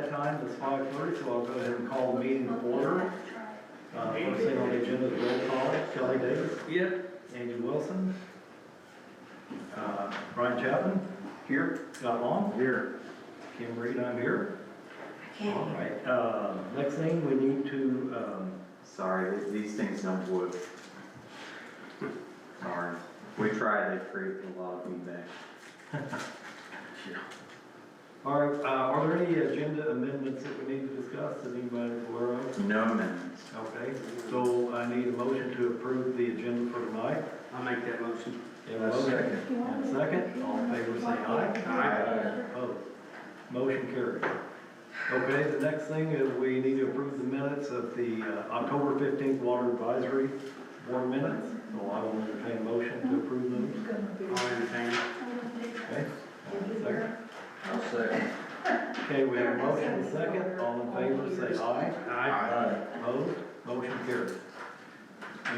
that time, it's 5:30, so I'll go ahead and call the meeting to order. First thing on the agenda is roll call. Kelly Davis. Here. Andy Wilson. Brian Chapman. Here. Scott Long. Here. Kim Reed, I'm here. All right, next thing we need to, Sorry, these things don't work. Sorry. We tried, they create a lot of feedback. are there any agenda amendments that we need to discuss that anybody is aware of? No amendments. Okay, so I need a motion to approve the agenda for tonight. I'll make that motion. And a second. And a second, all in favor say aye. Aye. Opposed? Motion carried. Okay, the next thing is we need to approve the minutes of the October 15th Water Advisory Board minutes. So I will entertain a motion to approve those. I'll entertain. Okay, second. I'll second. Okay, we have a motion and a second. All in favor say aye. Aye. Opposed? Motion carried.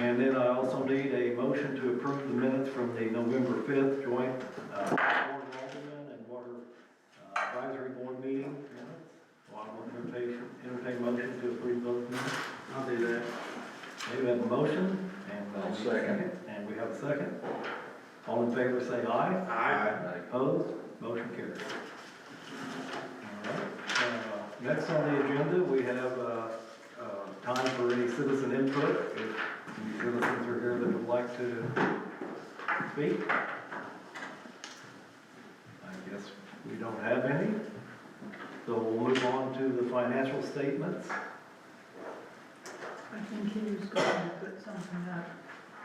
And then I also need a motion to approve the minutes from the November 5th joint Board of Aldermen and Water Advisory Board meeting minutes. So I will entertain a motion to approve those minutes. I'll do that. Okay, we have a motion and I'll second. And we have a second. All in favor say aye. Aye. Opposed? Motion carried. All right. Next on the agenda, we have time for any citizen input. If any citizens are here that would like to speak. I guess we don't have any. So we'll move on to the financial statements. I think he was going to put something up,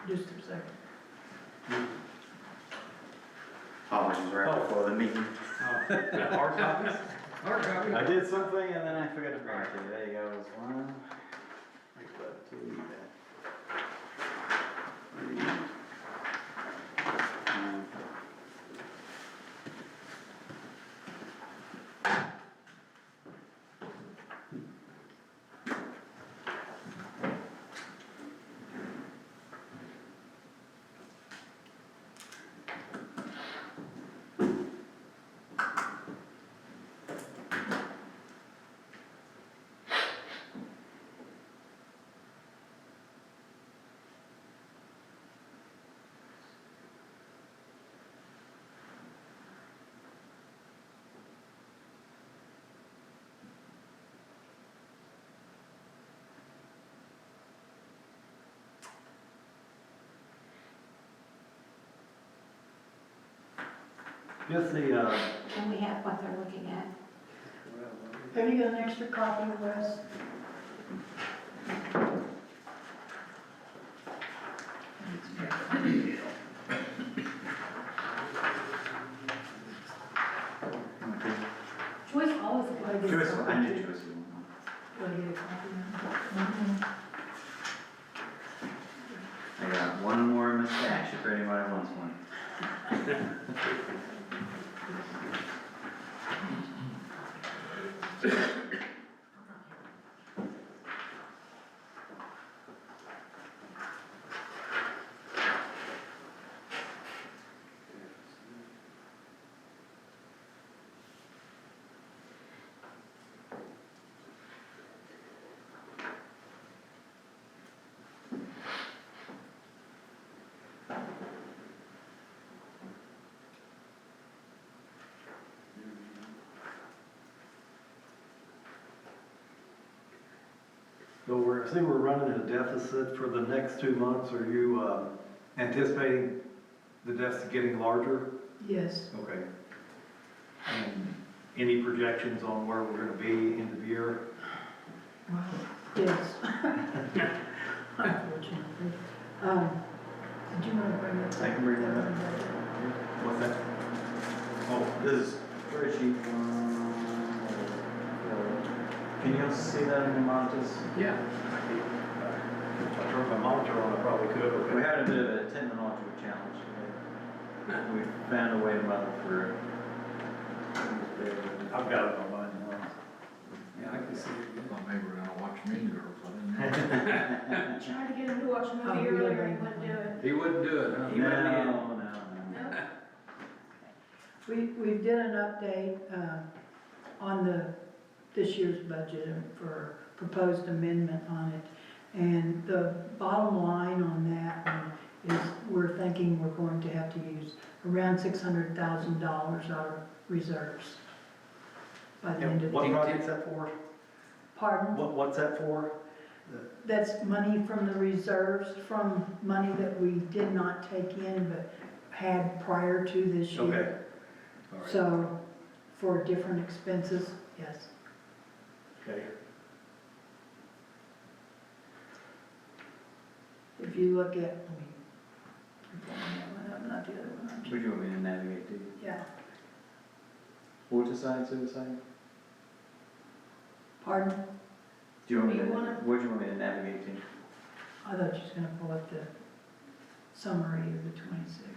just a second. Apologies right before the meeting. Hard copies? Hard copy. I did something and then I forgot to bring it to you. There you go, there's one. Two, three. Just the, And we have what they're looking at. Have you got an extra copy, Wes? Joyce always Like Choice, I did choice. Do I get a copy now? I got one more in my stash if anybody wants one. so we're running a deficit for the next 2 months. Are you anticipating the deficit getting larger? Yes. Okay. And any projections on where we're gonna be end of year? Wow. Yes. Unfortunately. Did you want to bring it? I can bring that up. What's that? Oh, this is spreadsheet. Can you see that in your monitors? Yeah. If I turn my monitor on, I probably could. Okay. We had a bit of a 10-minute module challenge today. We found a way to muddle through it. I've got it on mine now. Yeah, I can see it. Thought maybe we're gonna watch Mean Girls, I didn't know. Tried to get him to watch a Oh, movie really? earlier, he wouldn't do it. He wouldn't do it, huh? He No, wouldn't in. no. We did an update on the this year's budget for proposed amendment on it. And the bottom line on that one is we're thinking we're going to have to use around $600,000 out of reserves by the end of the What year. project's that for? Pardon? What's that for? That's money from the reserves, from money that we did not take in but had prior to this year. Okay. All right. So, for different expenses, yes. Okay. If you look at, let me, I'm pulling that one up, not the other one. Would you want me to navigate to? Yeah, Waterside, suicide? pardon? Do you want me Do to, you wanna- what do you want me to navigate to? I thought you was gonna pull up the summary of the 26.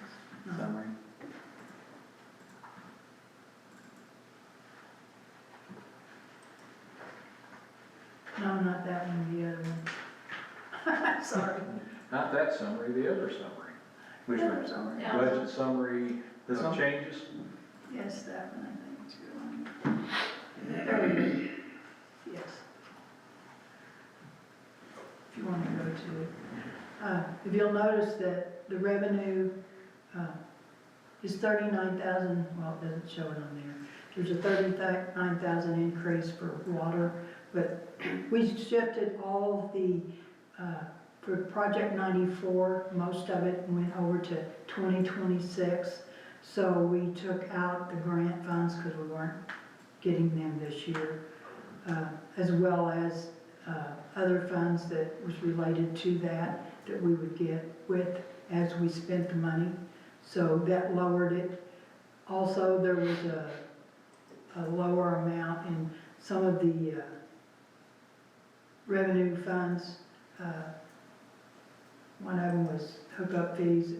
No. Summary? No, not that one, the other one. Sorry. Not that summary, the other summary. Which The other one? summary. Yeah. Budget summary This of one? changes. Yes, that one, I think is the one. There we go. Yes. If you want to go to it. If you'll notice that the revenue is 39,000, well, it doesn't show it on there. There's a 39,000 increase for water, but we shifted all of the, for Project 94, most of it went over to 2026. So we took out the grant funds because we weren't getting them this year, as well as other funds that was related to that we would get with as we spent the money. So that lowered it. Also, there was a lower amount in some of the revenue funds. One of them was hookup fees.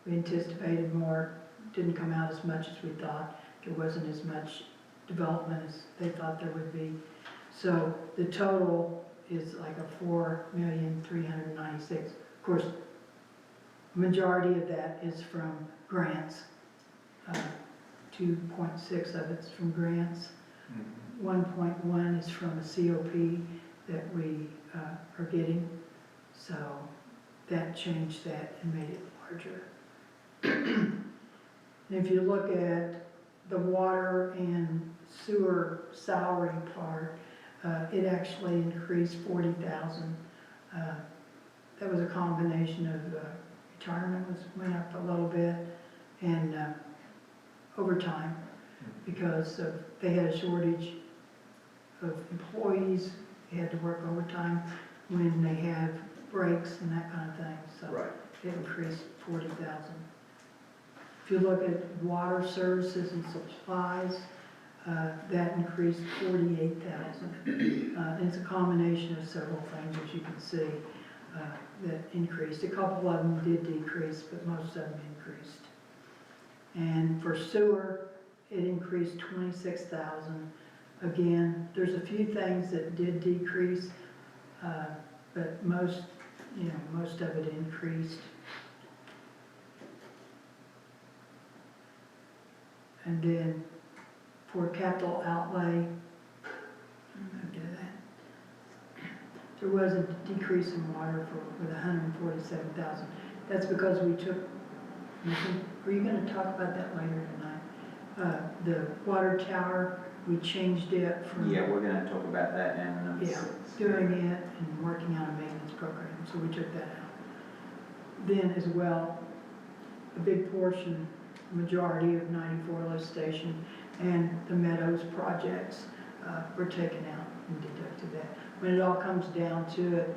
We anticipated more, didn't come out as much as we thought. There wasn't as much development as they thought there would be. So the total is like a $4,396,000. Of course, majority of that is from grants. 2.6 of it's from grants. 1.1 is from a COP that we are getting. So that changed that and made it larger. And if you look at the water and sewer salary part, it actually increased 40,000. That was a combination of retirement went up a little bit and overtime because they had a shortage of employees. They had to work overtime when they have breaks and that kind of thing. So Right. it increased 40,000. If you look at water services and supplies, that increased 48,000. And it's a combination of several things, as you can see, that increased. A couple of them did decrease, but most of them increased. And for sewer, it increased 26,000. Again, there's a few things that did decrease, but most of it increased. And then for capital outlay, I'm gonna do that. There was a decrease in water with 147,000. That's because we took, are you gonna talk about that later tonight? The water tower, we changed it from. Yeah, we're gonna talk about that in number Yeah, 6. doing it and working on a maintenance program, so we took that out. Then as well, a big portion, majority of 94 lift station and the Meadows projects were taken out and deducted that. When it all comes down to it,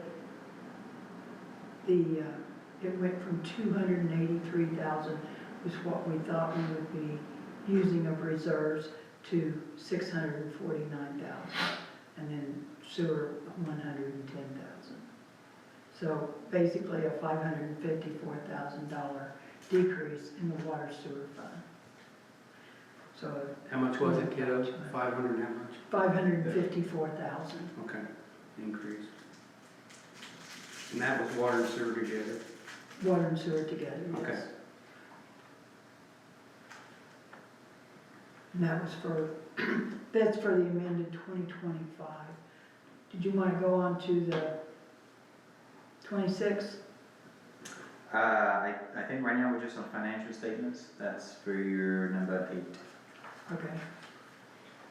it went from 283,000 was what we thought we would be using of reserves to 649,000, and then sewer 110,000. So basically a $554,000 decrease in the water sewer fund. So How much was it, kiddo? 500 and how much? 554,000. Okay, increase. And that was water and sewer together. Water and sewer together, Okay. yes. And that was for That's for the amended 2025. Did you want to go on to the 26? I think right now we're just on financial statements, that's for your number 8. Okay.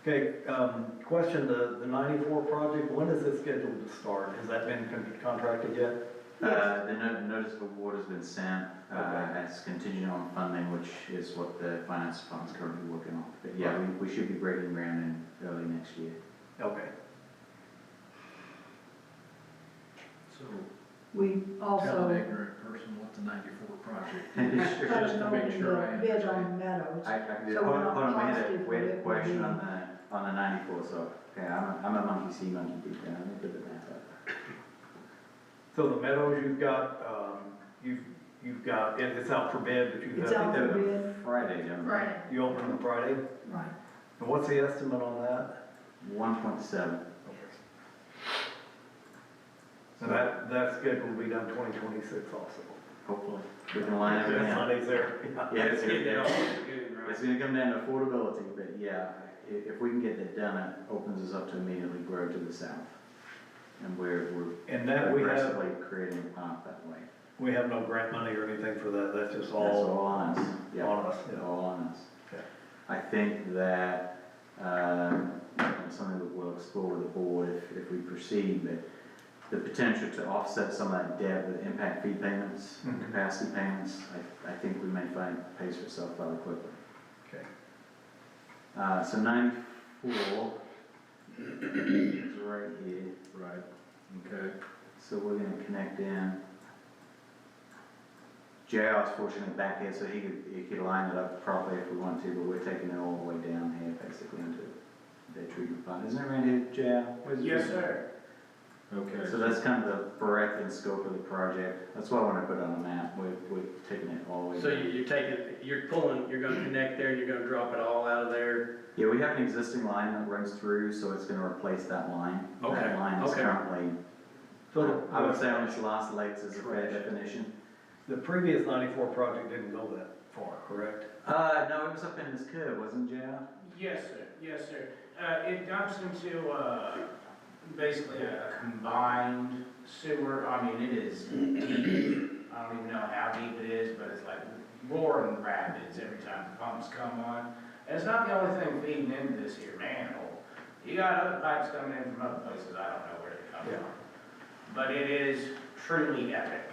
Okay, question, the 94 project, when is it scheduled to start? Has that been contracted yet? The notice of award has been sent, Okay. as contingent on funding, which is what the finance department's currently working on. But yeah, we should be breaking ground in early next year. Okay. So, We tell also, an ignorant person what the 94 project Sure. is, just to make sure I the bid understand. on Meadows. I can do, So we're not hold on, positive we had what a it will question be. on the 94, so, okay, I'm a monkey see, monkey do, then let me put the map up. So the Meadows, you've got, it's out for bid, but you It's out have, for bid, Friday, don't we? Right. you open on Friday? right. And what's the estimate on that? 1.7. And that's scheduled to be done 2026 also. Hopefully, we can line everything That's up. Money's there. Yeah, It's getting it all good, It's right? gonna come down to affordability, but yeah, if we can get that done, it opens us up to immediately grow to the south. And we're And that we have, aggressively creating a path that way. we have no grant money or anything for that, that's just That's all all on us, yeah. on us, yeah. All on us. Okay. I think that, something that we'll explore with the board if we proceed, but the potential to offset some of that debt with impact fee payments, Mhm. capacity payments, I think we may find pays for itself fairly quickly. Okay. So 94 is right here, Right, okay. so we're gonna connect in. JR's fortunately back here, so he could line it up properly if we want to, but we're taking it all the way down here, basically into the treatment plant. Isn't it right here, JR? Where's the Yes, treatment sir. Okay. So that's kind of the breadth and scope of the project. That's why I want to put it on the map. We're taking it all the way. So down. you're taking, you're pulling, you're gonna connect there, you're gonna drop it all out of there? Yeah, we have an existing line that runs through, so it's going to replace that line. Okay, That line is okay. currently, So I would say on its last legs is a fair definition. the previous 94 project didn't go that far, correct? No, it was up in this curve, wasn't it, JR? Yes, sir, yes, sir. It dumps into, basically a combined sewer, I mean, it is deep. I don't even know how deep it is, but it's like roaring rapids every time the pumps come on. And it's not the only thing feeding into this here manhole. You got other pipes coming in from other places, I don't know where they come Yeah. from. But it is truly epic.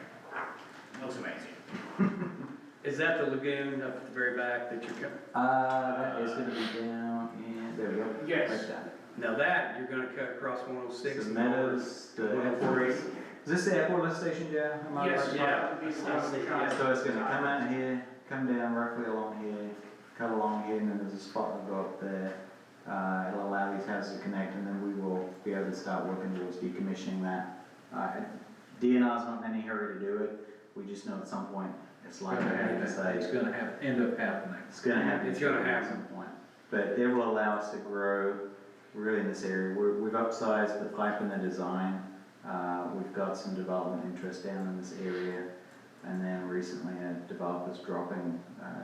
Looks amazing. Is that the lagoon up at the very back that you're, That is going to be down in, there we go. Yes. Right down. now that, you're gonna cut across 106 So and Meadows, the 103. Is this the airport lift station, JR? Am I Yes, right? yeah. it would be Yeah. So it's gonna come out here, come down roughly along here, cut along here, and then there's a spot that'll go up there. It'll allow these houses to connect, and then we will be able to start working towards decommissioning that. DNR's not in any hurry to do it, we just know at some point it's likely to have to say, It's gonna end up happening. it's gonna happen. It's gonna at happen. some point. But it will allow us to grow really in this area. We've upsized the pipe and the design. We've got some development interest down in this area. And then recently a developer's dropping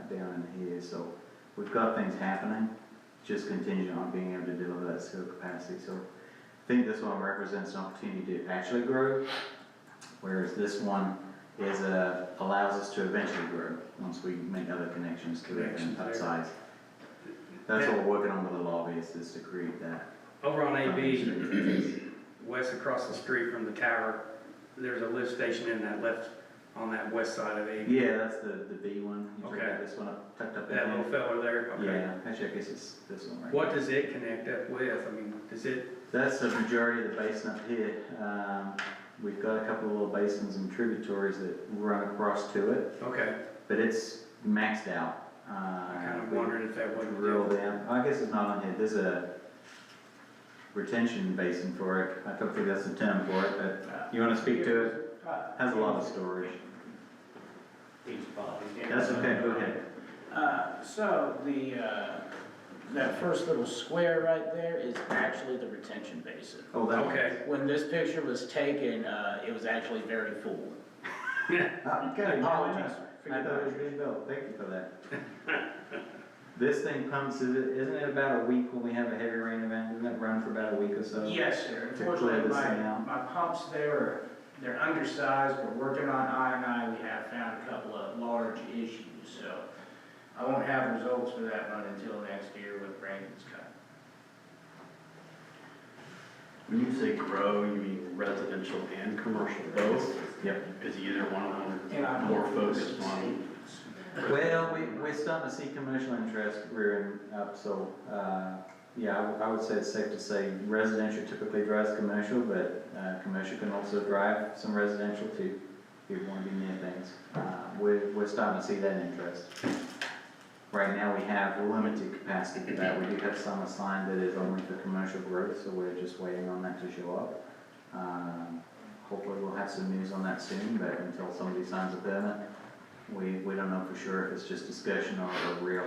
down in here. So we've got things happening, just contingent on being able to deliver that sewer capacity. So I think this one represents an opportunity to actually grow, whereas this one is allows us to eventually grow once we make other connections to it and Connections there. upsize. That's what we're working on with the lobbyists, is to create that. Over on AB, west across the street from the tower, there's a lift station in that left, on that west side of AB. Yeah, that's the B one. You took Okay. this one up, tucked up in That there. little fella there, okay. Yeah, actually, I guess it's this one right. What does it connect up with? I mean, does it, That's the majority of the basin up here. We've got a couple of little basins and tributaries that run across to it, okay, but it's maxed out. I kind of wondered if that wasn't. Drill down, I guess it's not on here, there's a retention basin for it. I don't think that's the term for it, but you wanna speak to it? Has a lot of storage. That's okay, go ahead. So that first little square right there is actually the retention basin. Oh, that. Okay, When this picture was taken, it was actually very full. Okay, Apologies for I your thought it was picture. being built, thank you for that. This thing pumps, isn't it about a week when we have a heavy rain event? Doesn't it run for about a week or so? Yes, sir. To clear Unfortunately, this thing out? my pumps there they're undersized. We're working on I&I. We have found a couple of large issues, so I won't have results for that one until next year when Brandon's cut. When you say grow, you mean residential and commercial both? Yep. Is either one of And them I'm more focused on? Well, we're starting to see commercial interest rearing up, so, yeah, I would say it's safe to say residential typically drives commercial, but, commercial can also drive some residential too, if you want to be near things. We're starting to see that interest. Right now, we have limited capacity for that. We do have some assigned that is only for commercial growth, so we're just waiting on that to show up. Hopefully, we'll have some news on that soon, but until somebody signs a permit, we don't know for sure if it's just discussion or real.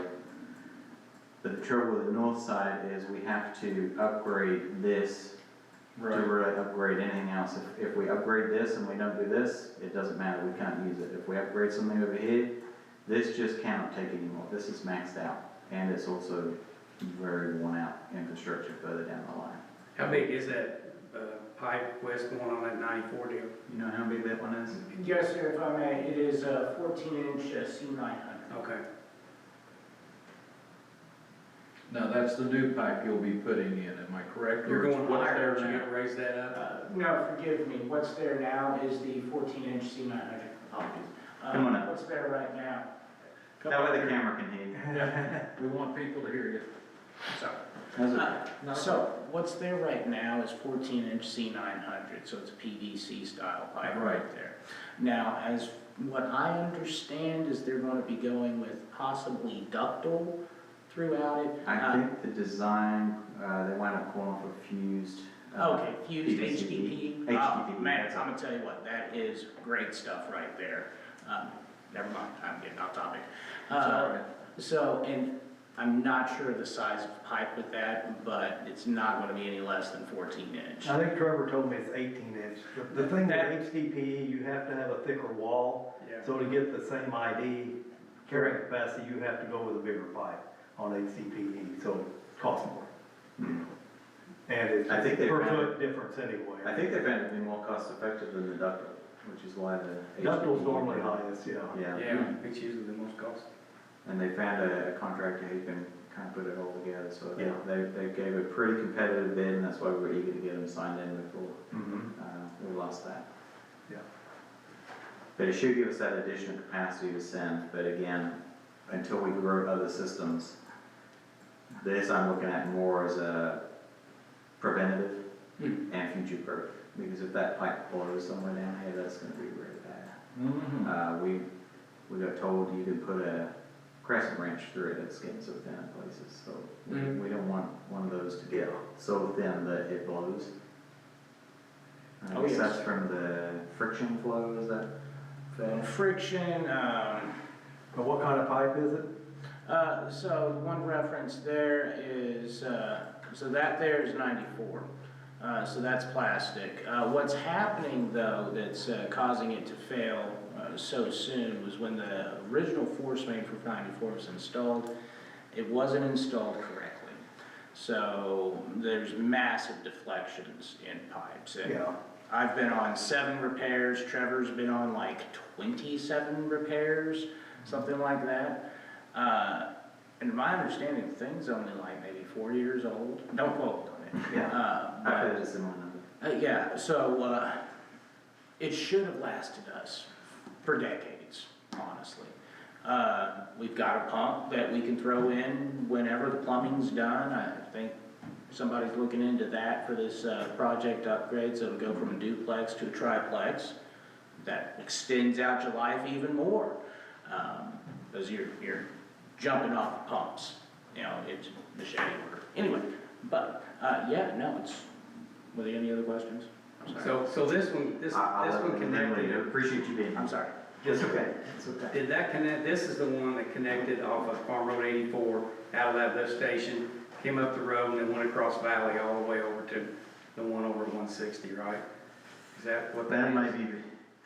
But the trouble with the north side is we have to upgrade this to really upgrade anything else. If we upgrade this and we don't do this, it doesn't matter, we can't use it. If we upgrade something over here, this just cannot take anymore. This is maxed out, and it's also very worn out infrastructure further down the line. How big is that pipe west going on that 94 deal? You know how big that one is? Yes, sir, if I may, it is a 14-inch C900. Okay. Now, that's the new pipe you'll be putting in, am I correct? You're Or going what's higher, there but you now? gonna raise that up? No, forgive me, what's there now is the 14-inch C900. Apologies. Come on up. What's there right now? That way the camera can hear you. We want people to hear you. Sorry. How's it? No. So, what's there right now is 14-inch C900, so it's a PVC style pipe Right. right there. Now, as what I understand is they're going to be going with possibly ductile throughout it. I think the design, they wound up calling for fused. Okay, fused PVC. HDPE. HDPE, Man, that's it. I'm gonna tell you what, that is great stuff right there. Never mind, I'm getting off topic. It's all right. So, and I'm not sure the size of pipe with that, but it's not gonna be any less than 14 inch. I think Trevor told me it's 18 inch. The thing with That- HDPE, you have to have a thicker wall, Yeah. so to get the same ID carrying capacity, you have to go with a bigger pipe on HDPE, so it costs more. And it's I think they per found- foot difference anyway. I think they found it to be more cost effective than the ductile, which is why the. Ductile's normally highest, yeah. Yeah. Yeah, it's usually the most cost. And they found a contractor who can kind of put it all together, so Yeah. they gave a pretty competitive bid, and that's why we were eager to get them signed in before Mhm. we lost that. Yeah. But it should give us that additional capacity to send, but again, until we grow other systems, this I'm looking at more as a preventative and future growth, because if that pipe blows somewhere down here, that's gonna be really bad. We got told you could put a crescent wrench through it, it's getting so thin in places, so we don't want one of those to get so thin that it blows. I Oh, guess yes. that's from the friction flow, is that fair? Friction, But what kind of pipe is it? so one reference there is, so that there is 94. So that's plastic. What's happening though that's causing it to fail so soon was when the original force main for 94 was installed, it wasn't installed correctly. So there's massive deflections in pipes. And Yeah. I've been on 7 repairs, Trevor's been on like 27 repairs, something like that. And my understanding, the thing's only like maybe 4 years old. Don't quote on it. Yeah. But, I've heard a similar number. yeah, so, it should have lasted us for decades, honestly. We've got a pump that we can throw in whenever the plumbing's done. I think somebody's looking into that for this, project upgrade, so it'll go from a duplex to a triplex. That extends out your life even more, because you're jumping off pumps, you know, it's machete work. Anyway, but, yeah, no, it's, were there any other questions? I'm sorry. So this one, this one connected, Appreciate you being. I'm sorry. It's okay, it's okay. did that connect, this is the one that connected off of Farm Road 84, out of that lift station, came up the road and then went across Valley all the way over to the one over 160, right? Is that what that That is? might be,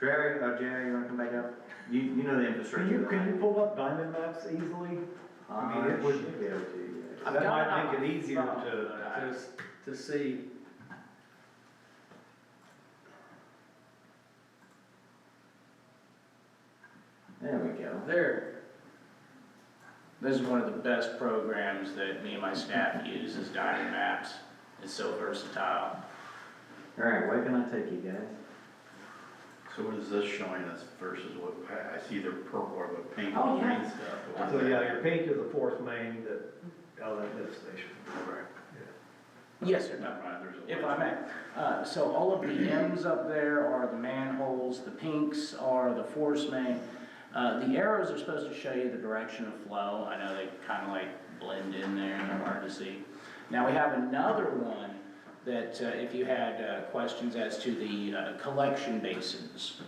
Jerry, you wanna come back up? You know the infrastructure. Can you pull up diamond maps easily? I mean, it would- should be able to, yes. That might make it easier to, To see, There we go. There. This is one of the best programs that me and my staff use, is Diamond Maps. It's so versatile. All right, where can I take you guys? So what is this showing us versus what, I see the purple or the pink Oh, and yeah. green stuff. but what so is that? yeah, your pink is the fourth main that, out of that lift station. Right. Yes, sir. Never mind, there's a. If I may, so all of the M's up there are the manholes, the pinks are the force main. The arrows are supposed to show you the direction of flow. I know they kind of like blend in there and they're hard to see. Now we have another one that if you had questions as to the collection basins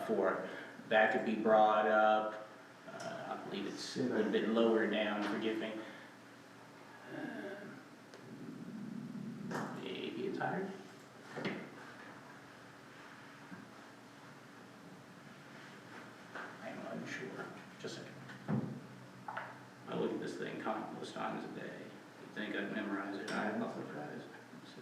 for it, that could be brought up. I believe it's a little bit lower down, forgive me. Maybe it's higher. I'm unsure. Just a second. I look at this thing countless times a day. You'd think I'd memorize it. I'm not surprised. Let's see.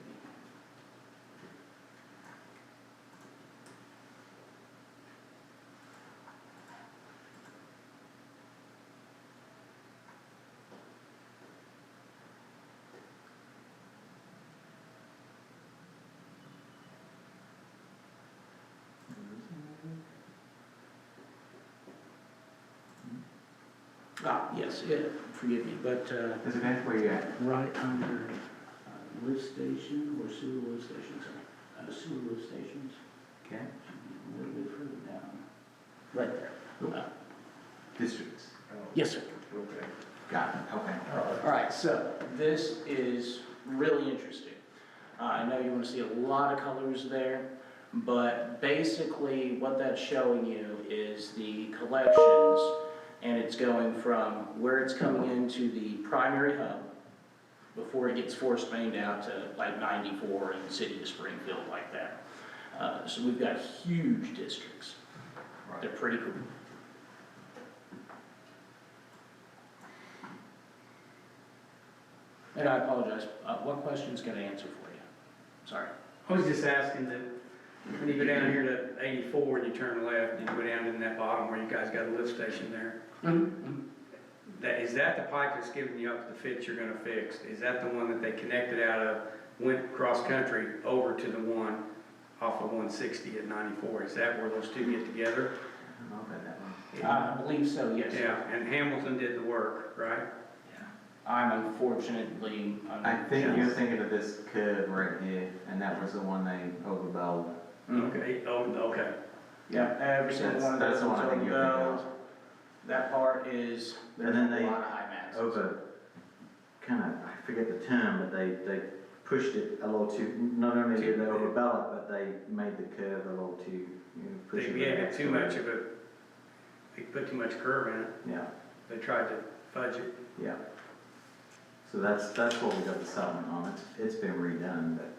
Yes, forgive me, but Is it where you at? right under lift station or sewer lift stations, sewer lift stations, Okay. a little bit further down. Right there. Districts. Yes, sir. Okay. Got it, okay. All right, so this is really interesting. I know you want to see a lot of colors there, but basically what that's showing you is the collections, and it's going from where it's coming into the primary hub before it gets force mained out to like 94 in the city of Springfield like that. So we've got huge districts. They're pretty cool. And I apologize, what questions can I answer for you? Sorry. I was just asking that when you go down here to 84 and you turn left, and you go down in that bottom where you guys got a lift station there. Is that the pipe that's giving you up the fix you're gonna fix? Is that the one that they connected out of, went cross country over to the one off of 160 at 94? Is that where those two get together? I don't know about that one. I believe so, yes. Yeah, and Hamilton did the work, right? I'm unfortunately. I think you're thinking of this curve right here, and that was the one they overbelled. Okay, oh, okay. Yeah, every single one of That's those the one I think you're thinking overbells. of. That part is, there's And a then they lot of high maxes. Over, kind of, I forget the term, but they pushed it a little too, not only did they overbell it, but they made the curve a little too, you know, push They it. gave back it too to much of a, they put too much curve in it. Yeah, They tried to fudge it. yeah. So that's what we got the settlement on. It's been redone, but,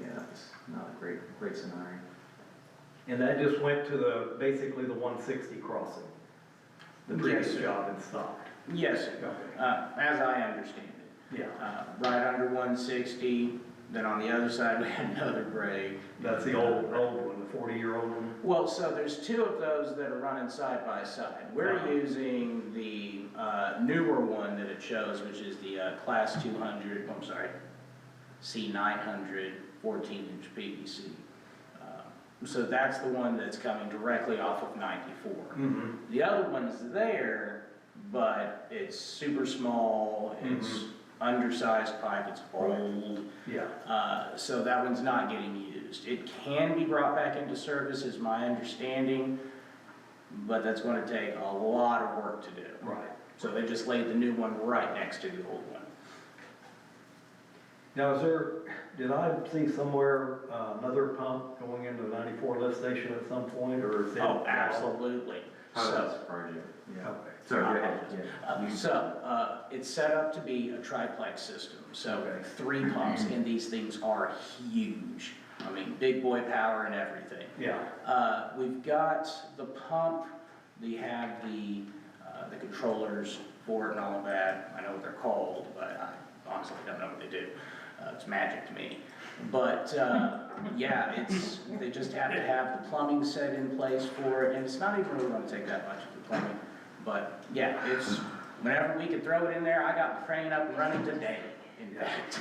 yeah, that was not a great scenario. And that just went to basically the 160 crossing. The previous Yes, sir. job had stopped. Yes, sir. Okay. As I understand it. Yeah, Right under 160, then on the other side, we had another grade. that's the old one, the 40-year-old one. Well, so there's two of those that are running side by side. We're Uh-huh. using the newer one that it shows, which is the Class 200, I'm sorry, C900 14-inch PVC. So that's the one that's coming directly off of 94. Mm-hmm. The other one's there, but it's super small, it's undersized pipe, it's old. Yeah. So that one's not getting used. It can be brought back into service, is my understanding, but that's gonna take a lot of work to do. Right. So they just laid the new one right next to the old one. Now, did I see somewhere another pump going into the 94 lift station at some point, or is it? Oh, absolutely. How So, that's project, yeah. Okay. Sorry, go ahead, yeah. it's set up to be a triplex system, so Okay. 3 pumps, and these things are huge. I mean, big boy power and everything. Yeah. We've got the pump, we have the the controllers for it and all of that. I know what they're called, but I honestly don't know what they do. It's magic to me. But, yeah, they just have to have the plumbing set in place for it, and it's not even really gonna take that much of the plumbing. But, yeah, it's, whenever we could throw it in there, I got the crane up and running today, in fact.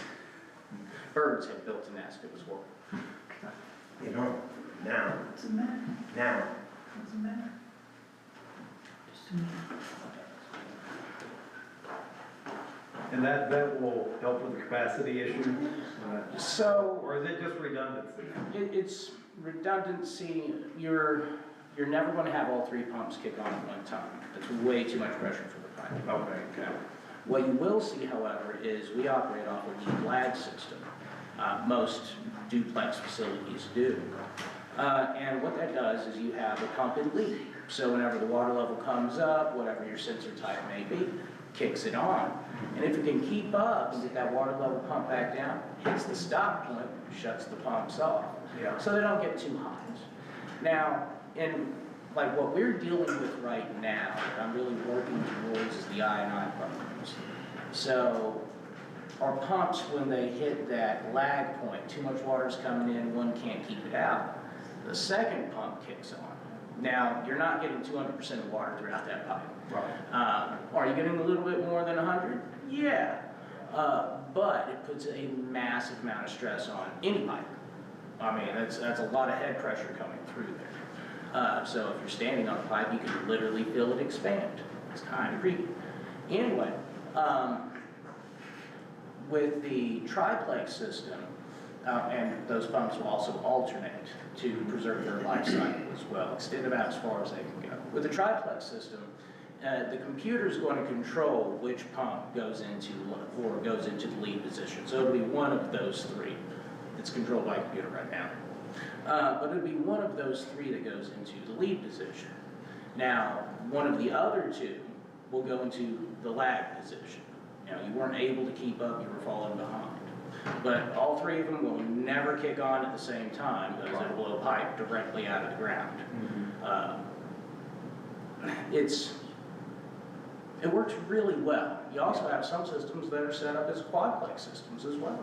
Birds had built a nest, it was horrible. You know, now, What's the matter? now, What's the matter? Just a minute. And that will help with the capacity issue? So, Or is it just redundancy? it's redundancy, you're never gonna have all three pumps kick on at one time. That's way too much pressure for the pipe. Okay. What you will see, however, is we operate off of the lag system. Most duplex facilities do. And what that does is you have a pump and lead. So whenever the water level comes up, whatever your sensor type may be, kicks it on. And if it can keep up and get that water level pump back down, hits the stop point, shuts the pumps off. Yeah. So they don't get too hot. Now, in like what we're dealing with right now, that I'm really working towards is the I&I programs. So our pumps, when they hit that lag point, too much water's coming in, one can't keep it out, the second pump kicks on. Now, you're not getting 200% of water throughout that pipe. Right. Are you getting a little bit more than 100? Yeah. But it puts a massive amount of stress on any pipe. I mean, that's a lot of head pressure coming through there. So if you're standing on a pipe, you can literally feel it expand. It's kind of creepy. Anyway, with the triplex system, and those pumps will also alternate to preserve their life cycle as well, extend about as far as they can go. With the triplex system, the computer is going to control which pump goes into the lead position. So it'll be one of those three. It's controlled by a computer right now. But it'll be one of those three that goes into the lead position. Now, one of the other two will go into the lag position. Now, you weren't able to keep up, you were falling behind. But all three of them will never kick on at the same time because it'll blow pipe directly out of the ground. It works really well. You also have some systems that are set up as quadplex systems as well.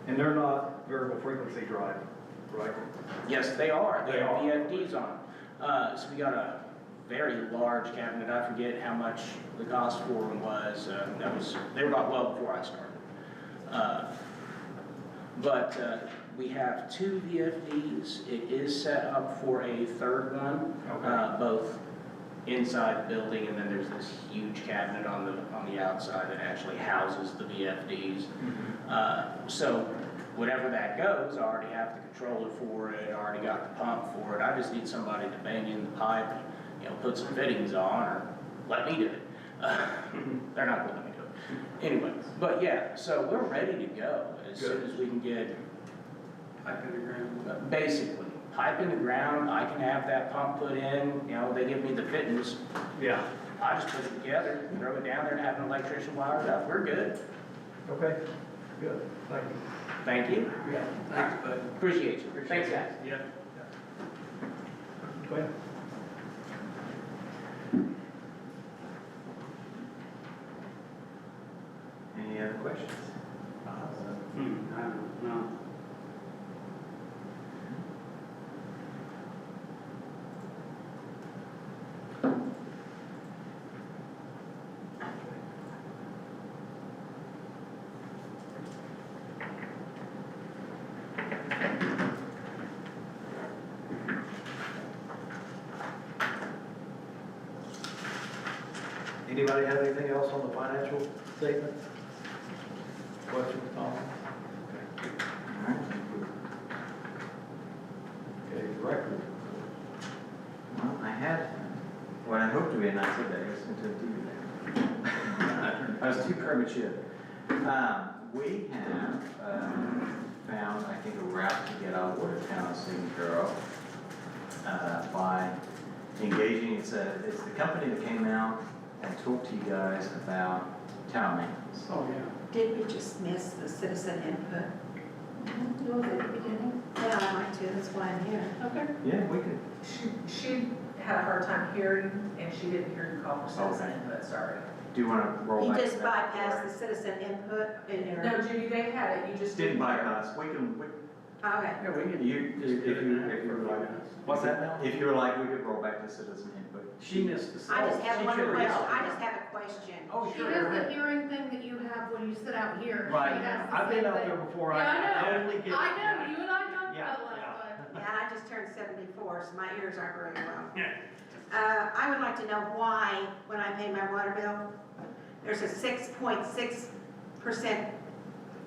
And they're not variable frequency drive, right? Yes, they are. They They have are. VFDs on. So we got a very large cabinet. I forget how much the cost for them was. They were about well before I started. But we have 2 VFDs. It is set up for a third one, both inside the building, and then there's this huge cabinet on the outside that actually houses the VFDs. So whatever that goes, I already have the controller for it, I already got the pump for it. I just need somebody to bang in the pipe and, put some fittings on, or let me do it. They're not gonna let me do it. Anyway, but yeah, so we're ready to go as soon as we can get Pipe in the ground. basically pipe in the ground. I can have that pump put in, they give me the fittings. Yeah. I just put it together, throw it down there and have an electrician wire it up. We're good. Okay, good, thank you. Thank you. Yeah. Thanks, bud. Appreciate you. Thanks, guys. Yeah. Go ahead. Any other questions? No. Anybody have anything else on the financial statement? Questions, comments? All right. Okay, director. Well, I had what I hoped to be a nicer day, I was going to do that. I was too premature. We have found, I think, a route to get our water tower taken care of by engaging, it's the company that came out and talked to you guys about tower maintenance. Oh, yeah. Did we just miss the citizen input? You was at the beginning? Yeah, I might too, that's why I'm here. Okay. Yeah, we could. She had a hard time hearing, and she didn't hear you call for citizen Okay. input, sorry. Do you wanna roll You back? just to that? bypassed the citizen input in there. No, Judy, they had it, you just Didn't didn't hear. bypass, we can, Okay. Yeah, we can you, just if do it you, now if you for would a few like. minutes. What's that now? If you were like, we could roll back to citizen input. She missed the. I just have she one should've- question, I just have a question. Oh, She sure. has go the ahead. hearing thing that you have when you sit out here. She Right, has the I've been same out thing. there before, Yeah, I I know. only get. I know, you and I talked Yeah, about it last yeah. time. Yeah, and I just turned 74, so my ears aren't very well. I would like to know why, when I pay my water bill, there's a 6.6%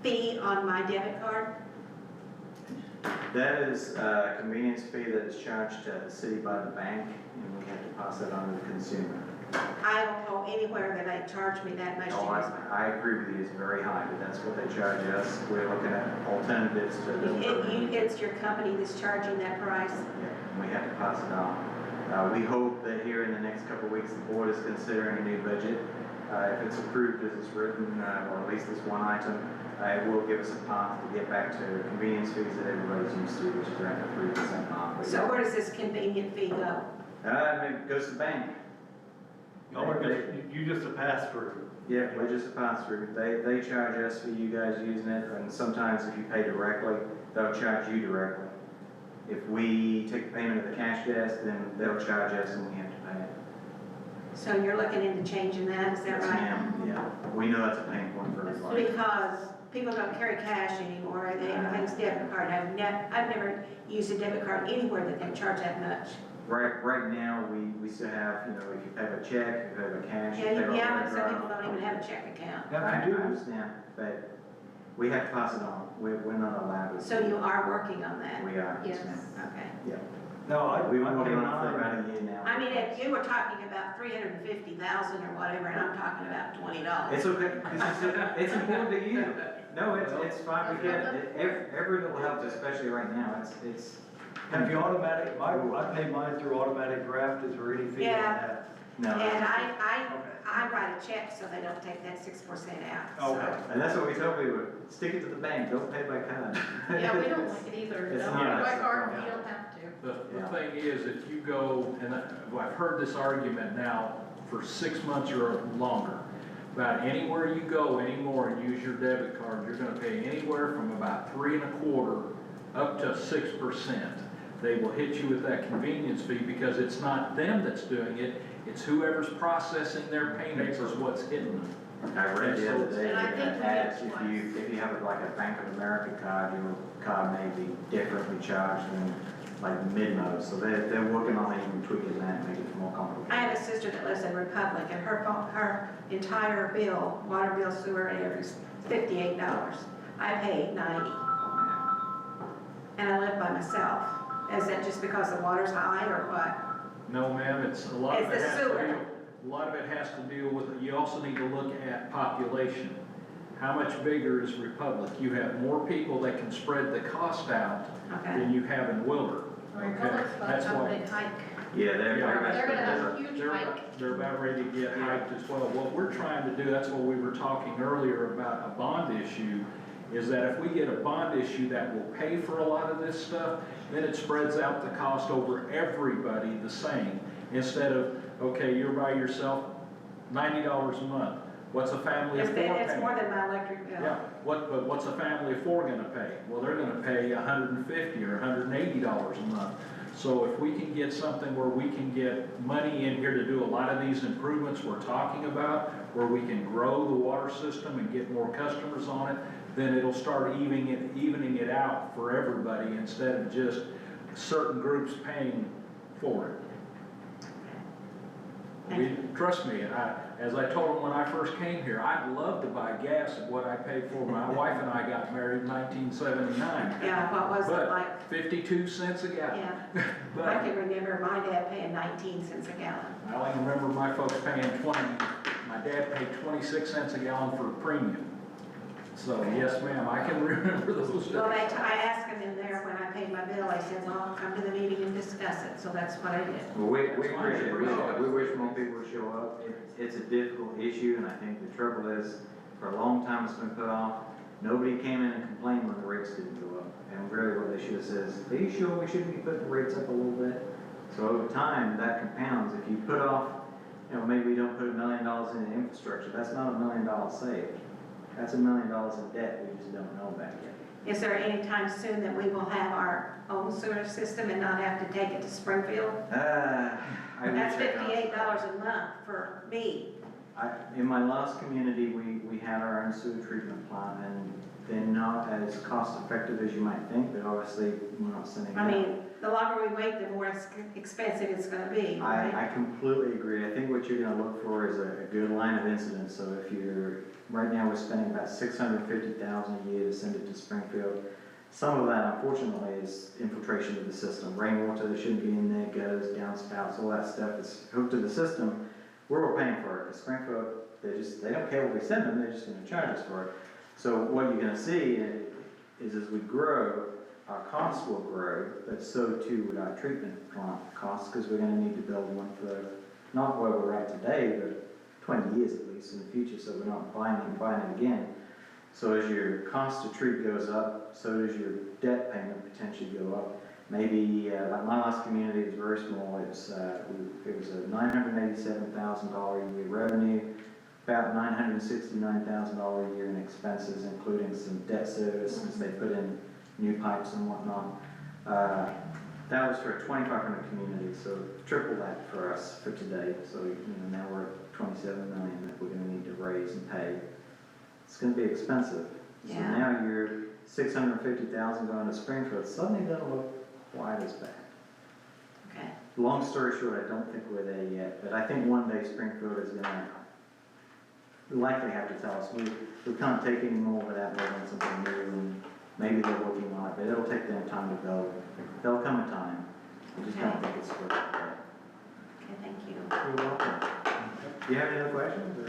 fee on my debit card. That is a convenience fee that is charged to the city by the bank, and we have to pass that on to the consumer. I don't know anywhere that they charge me that much to Oh, use my. I agree with you, it's very high, but that's what they charge us. We're looking at alternatives to this. It's your company that's charging that price? Yeah, we have to pass it on. We hope that here in the next couple of weeks, the board is considering a new budget. If it's approved as it's written, or at least this one item, it will give us a path to get back to convenience fees that everybody's used to, which is around the 3% mark. So where does this convenient fee go? It goes to the bank. No, you just a pass through. Yeah, we're just a pass through. They charge us for you guys using it, and sometimes if you pay directly, they'll charge you directly. If we take the payment at the cash desk, then they'll charge us and we have to pay it. So you're looking into changing that, is that Yes, right? ma'am. Yeah, we know that's a pain point for everybody. Because people don't carry cash anymore, everything's debit card. I've never used a debit card anywhere that they charge that much. Right now, we still have, you know, if you pay by check, if you pay by cash, you pay by Yeah, but wire some people draw. don't even have a check account. Now, I if you do, understand, but we have to pass it on. We're not allowed to. So you are working on that? We are, yes, Yes. ma'am. Okay. no, We've been I pay working on it for mine. about a year now. I mean, if you were talking about 350,000 or whatever, and I'm talking about $20. It's okay, 'cause it's important to you. No, it's fine, we get it. Every little helps, especially right now, it's. And if you automatic, I pay mine through automatic draft, is there any fee on Yeah. that? No, And I write a check so they don't take that 6% out. so. Okay. and that's what we tell people, stick it to the bank, don't pay by card. Yeah, we don't like it either. It's Don't not. pay by card if you don't have to. The Yeah. thing is, if you go, and I've heard this argument now for 6 months or longer, about anywhere you go anymore and use your debit card, you're gonna pay anywhere from about 3.25% up to 6%. They will hit you with that convenience fee because it's not them that's doing it, it's whoever's processing their payments is what's hitting them. I read the other day, And I they're think gonna we add, did if you have like a Bank of America card, your card may be differently charged than like Midmo, so they're working on even tweaking that, and make it more complicated. I have a sister that lives in Republic, and her entire bill, water bill, sewer, and everything, is $58. I pay $90, and I live by myself. Is that just because the water's high, or what? No, ma'am, it's, a lot of It's it the has to sewer. do, a lot of it has to do with, you also need to look at population. How much bigger is Republic? You have more people that can spread the cost out Okay. than you have in Wilbur. Or Okay, Republic's about that's to have a why. big hike. Yeah, they're. Yeah. They're gonna have a huge They're, hike. they're about ready to get hiked as well. What we're trying to do, that's what we were talking earlier about a bond issue, is that if we get a bond issue that will pay for a lot of this stuff, then it spreads out the cost over everybody the same. Instead of, okay, you're by yourself, $90 a month. What's a family of four paying? It's more than my electric bill. Yeah, but what's a family of four gonna pay? Well, they're gonna pay $150 or $180 a month. So if we can get something where we can get money in here to do a lot of these improvements we're talking about, where we can grow the water system and get more customers on it, then it'll start evening it out for everybody instead of just certain groups paying for it. Trust me, as I told them when I first came here, I'd love to buy gas at what I paid for. My wife and I got married in 1979. Yeah, what was it But like? 52 cents a gallon. Yeah, I But can remember my dad paying 19 cents a gallon. I only remember my folks paying 20, my dad paid 26 cents a gallon for a premium. So, yes, ma'am, I can remember those days. Well, I asked him in there when I paid my bill, I said, well, I'll come to the meeting and discuss it, so that's what I did. Well, we appreciate it. We wish more people would show up. It's a difficult issue, and I think the trouble is, for a long time it's been put off. Nobody came in and complained when the rates didn't go up. And really what they should have said is, are you sure we shouldn't be putting the rates up a little bit? So over time, that compounds. If you put off, you know, maybe we don't put $1 million into infrastructure, that's not $1 million saved. That's $1 million in debt we just don't know about yet. Is there any time soon that we will have our own sewer system and not have to take it to Springfield? I That's wish I could. $58 a month for me. In my last community, we had our own sewer treatment plant, and they're not as cost effective as you might think, but obviously we're not sending it I out. mean, the longer we wait, the more expensive it's gonna be, right? I completely agree. I think what you're gonna look for is a good line of incidence. So if you're, right now we're spending about $650,000 a year to send it to Springfield. Some of that unfortunately is infiltration of the system. Rainwater that shouldn't be in there goes, downspouts, all that stuff is hooked to the system. We're all paying for it, because Springfield, they don't care what we send them, they're just gonna charge us for it. So what you're gonna see is as we grow, our costs will grow, but so too would our treatment plant costs, because we're gonna need to build one for, not where we're at today, but 20 years at least in the future, so we're not buying it again. So as your cost to treat goes up, so does your debt payment potentially go up. Maybe, like my last community was very small, it was a $987,000 a year revenue, about $969,000 a year in expenses, including some debt service, since they put in new pipes and whatnot. That was for a 2,500 community, so triple that for us for today. So, you know, now we're at 27 million that we're gonna need to raise and pay. It's gonna be expensive. So Yeah. now you're 650,000 going to Springfield, suddenly that'll look quite as bad. Okay. Long story short, I don't think we're there yet, but I think one day Springfield is gonna likely have to tell us, we can't take any more without building something new, and maybe they're working on it, but it'll take them time to build. There'll come a time. I just don't think it's worth it. Okay, thank you. You're welcome. Do you have any other questions, or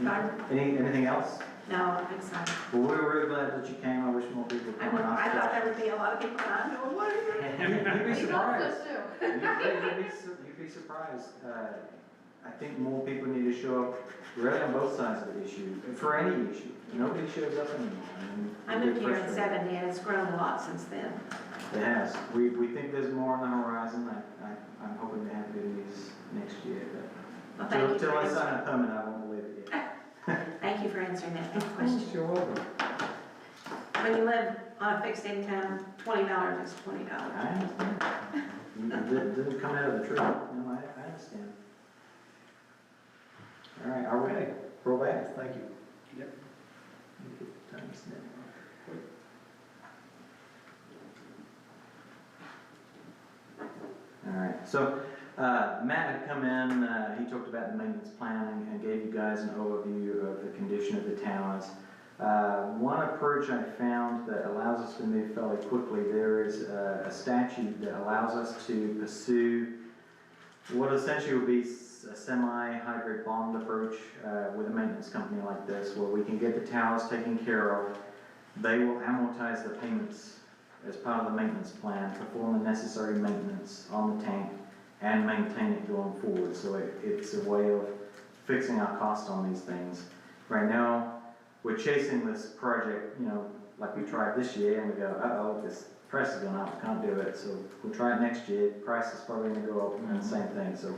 Pardon? anything else? No, I'm sorry. Well, we're really glad that you came, I wish more people I came. know, I thought there would be a lot of people around going, what is it? You'd be We thought surprised. so too. You'd be surprised. I think more people need to show up really on both sides of the issue, for any issue. Nobody shows up anymore. I we moved get here in frustrated. '70 and it's grown a lot since then. It has. We think there's more on the horizon. I'm hoping to have good news next year, Well, but thank you till for I answering. sign a permit, I won't believe it yet. Thank you for answering that question. You're welcome. When you live on a fixed income, $20 is $20. I understand. It didn't come out of the tree. No, I understand. All right, are we ready? Roll back. Thank you. All right, so Matt had come in, he talked about the maintenance plan and gave you guys an overview of the condition of the towers. One approach I found that allows us to move fairly quickly, there is a statute that allows us to pursue what essentially would be a semi-hybrid bond approach with a maintenance company like this, where we can get the towers taken care of. They will amortize the payments as part of the maintenance plan, perform the necessary maintenance on the tank, and maintain it going forward. So it's a way of fixing our cost on these things. Right now, we're chasing this project, you know, like we tried this year, and we go, uh-oh, this price is going up, can't do it. So we'll try it next year, price is probably going to go up, and the same thing. So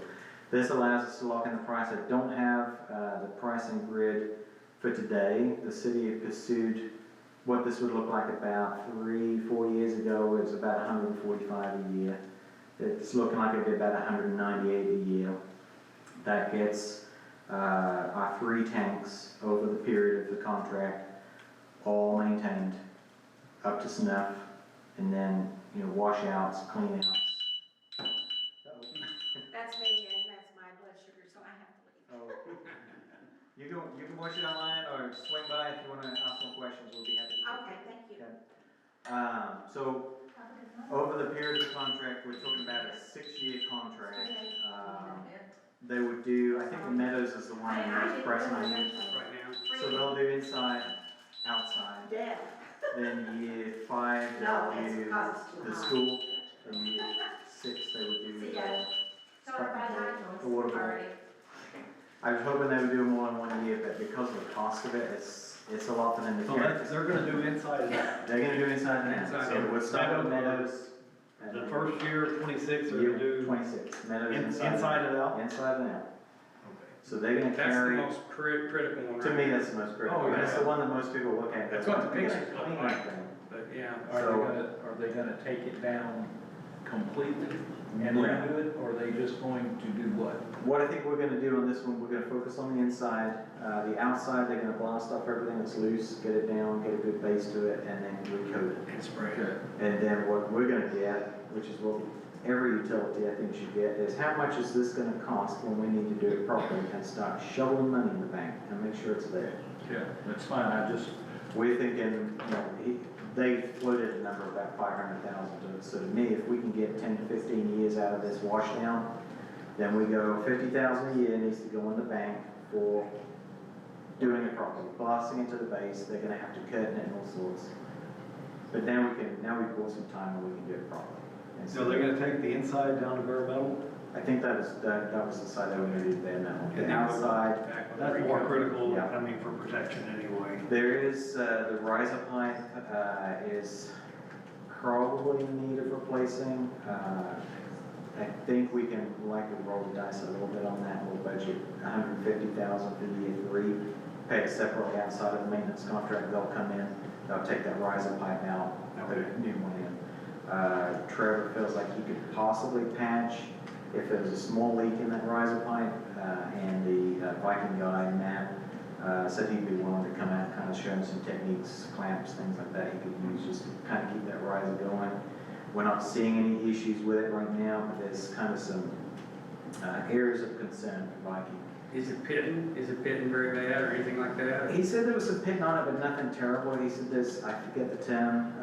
this allows us to lock in the price. I don't have the pricing grid for today. The city had pursued what this would look like about 3-4 years ago. It was about $145 a year. It's looking like it'd be about $198 a year. That gets our 3 tanks over the period of the contract, all maintained up to snuff, and then, you know, washouts, cleanouts. That's me and that's my blood sugar, so I have to leave. Oh. You can watch it online or swing by if you want to ask more questions. We'll be happy to. Okay, thank you. So over the period of the contract, we're talking about a 6-year contract. They would do, I think the Meadows is the one that's pressing on you. Right now. So they'll do inside, outside. Yeah. Then year 5, No, they'll it's do because it's too the hot. school. And year 6, they would do See ya. the water board. I was hoping they would do more in 1 year, but because of the cost of it, it's a lot for them to So carry. they're gonna do inside and out. They're gonna do inside and out. Inside So and we'll start with Meadows. Meadows, And The then first year, 26, they're year gonna do 26, meadows inside. inside and out? Inside and out. Okay. So they're gonna That's the carry, most critical one, to right? me, that's the most critical. Oh, yeah. That's the one that most people look at. That's what the We're gonna pictures look clean like. that thing. But, yeah. Are they gonna take it down completely and Yeah. redo it, or are they just going to do what? What I think we're gonna do on this one, we're gonna focus on the inside. The outside, they're gonna blast off everything that's loose, get it down, get a good base to it, and then recoat it. And spray. Okay. And then what we're gonna get, which is what every utility I think should get, is how much is this gonna cost when we need to do it properly and start shoveling money in the bank and make sure it's there. Yeah, that's fine, I just, We're thinking, they floated a number of about 500,000 to it. So to me, if we can get 10 to 15 years out of this wash down, then we go 50,000 a year needs to go in the bank for doing it properly, blasting into the base. They're gonna have to cut it and all sorts. But now we've bought some time where we can do it properly. And So they're gonna take the inside down to bare metal? I think that was the side that we needed there now. And The then outside, That's more critical, Yeah. I mean, for protection anyway. there is, the riser pipe, is probably in need of replacing. I think we can likely roll the dice a little bit on that. We'll budget 150,000 for year 3, pay it separately outside of the maintenance contract. They'll come in, they'll take that riser pipe out, put a new one in. Trevor feels like he could possibly patch if there was a small leak in that riser pipe, and the Viking guy, Matt, said he'd be willing to come out, kind of show him some techniques, clamps, things like that he could use just to kind of keep that riser going. We're not seeing any issues with it right now, but there's kind of some areas of concern for Viking. Is it pitting? Is it pitting very bad or anything like that? He said there was some pitting on it, but nothing terrible. He said there's, I forget the term,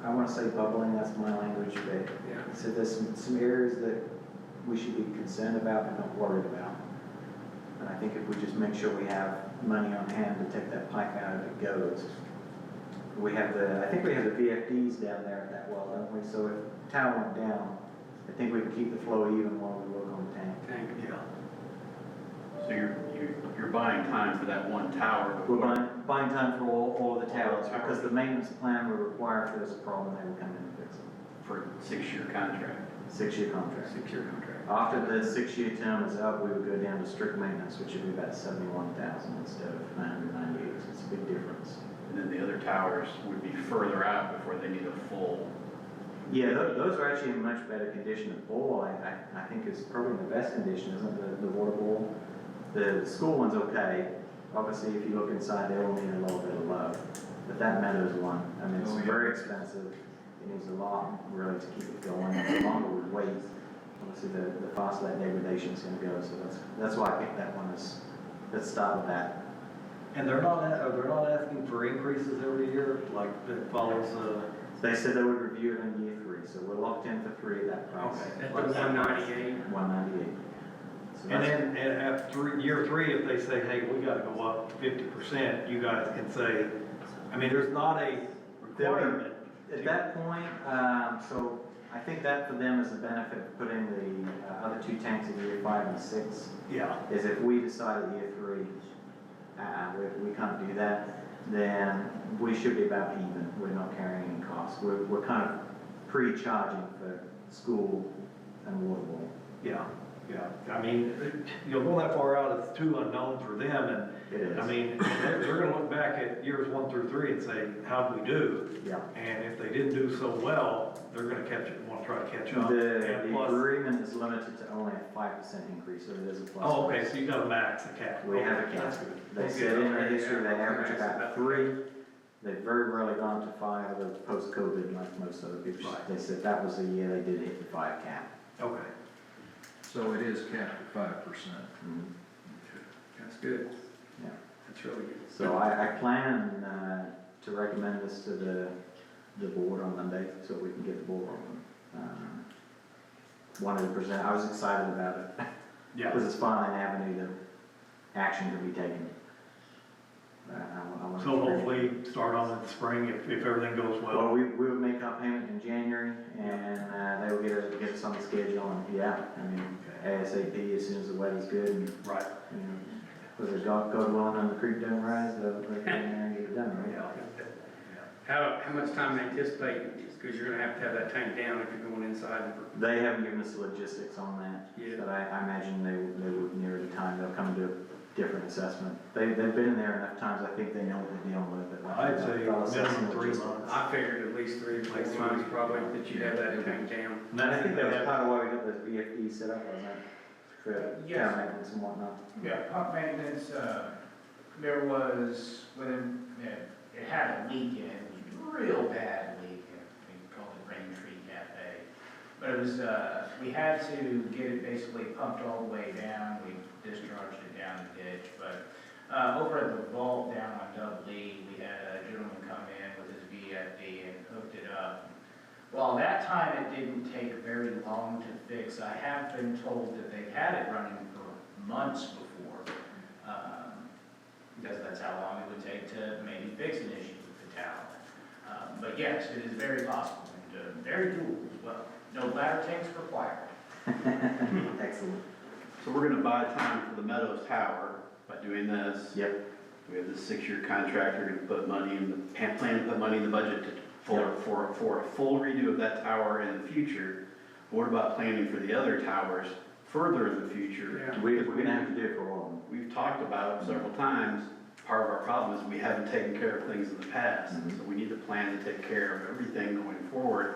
I want to say bubbling, that's my language, but Yeah. he said there's some areas that we should be concerned about but not worried about. And I think if we just make sure we have money on hand to take that pipe out if it goes. I think we have the VFDs down there at that well, don't we? So if tower went down, I think we can keep the flow even while we work on the tank. Tank. Yeah. So you're buying time for that one tower. We're buying time for all of the towers, because the maintenance plan will require if there's a problem, they will come in and fix it. For a 6-year contract. 6-year contract. 6-year contract. After the 6-year term is up, we would go down to strict maintenance, which would be about 71,000 instead of 998, so it's a big difference. And then the other towers would be further out before they need a full. Yeah, those are actually in much better condition. The bowl, I think is probably the best condition, isn't it, the water bowl? The school one's okay. Obviously, if you look inside, they all need a little bit of love. But that Meadows one, I mean, it's very expensive. It needs a lot, really, to keep it going. The longer we wait, obviously, the faster that degradation is gonna go. So that's why I picked that one let's start with that. And they're not asking for increases every year, like that follows, They said they would review it in year 3, so we're locked in for 3 at that price. At the 198. 198. So and that's- then after year 3, if they say, hey, we gotta go up 50%, you guys can say, I mean, there's not a requirement. At that point, so I think that for them is the benefit of putting the other 2 tanks in year 5 and 6, Yeah, is if we decide at year 3, we can't do that, then we should be about even. We're not carrying any costs. We're kind of pre-charging for school and water bowl. yeah. I mean, you'll go that far out, it's too unknown for them, and It is. I mean, they're gonna look back at years 1 through 3 and say, how'd we do? Yeah. And if they didn't do so well, they're gonna wanna try to catch up. The And plus, agreement is limited to only a 5% increase, so it is a plus. oh, okay, so you got a max, a cap. We have a Okay, cap. that's good. They Okay, said in their okay, history, they yeah. average about 3. They've very rarely gone to 5, although post-COVID, like most other people. Right. They said that was the year they did hit the 5 cap. Okay. so it is capped at 5%. That's good. Yeah. That's really good. So I plan to recommend this to the board on Monday, so we can get the ball rolling. Wanted to present, I was excited about it, Yeah. because it's finally an avenue that action can be taken. I wanna- So hopefully start on in the spring if everything goes Well, well. we will make our payment in January, and they will get us on the schedule, and yeah, I mean, ASAP, as soon as the weather's good, and, Right. you know, whether God willing and the creek don't rise, they'll get in there and get it done, right? Yeah. How much time they anticipate, because you're gonna have to have that tank down if you're going inside. They haven't given us the logistics on that, Yeah. but I imagine they would near the time, they'll come to a different assessment. They've been in there enough times, I think they know what they're dealing with, but. I'd say they'll assess minimum the 3 logistics. months. I figured at least 3 or 4 months probably that you'd have that tank down. And I think that was part of why we got those VFDs set up, wasn't it? For Yes. town maintenance and whatnot. Yeah, pump maintenance, there was, when, it had a leak in it, it was a real bad leak, we called it Rain Tree Cafe. But it was, we had to get it basically pumped all the way down, we discharged it down the ditch, but, over at the vault down on Dudley, we had a gentleman come in with his VFD and hooked it up. Well, that time it didn't take very long to fix. I have been told that they've had it running for months before, because that's how long it would take to maybe fix an issue with the tower. But yes, it is very possible and very doable as well. No ladder tanks required. Excellent. So we're gonna buy time for the Meadows Tower by doing this. Yep. We have this 6-year contract, we're gonna put money in the, plan to put money in the budget for a full redo of that tower in the future. What about planning for the other towers further in the future? Yeah. We're gonna have to do it for all of them. We've talked about several times, part of our problem is we haven't taken care of things in the past. Mhm. So we need to plan to take care of everything going forward,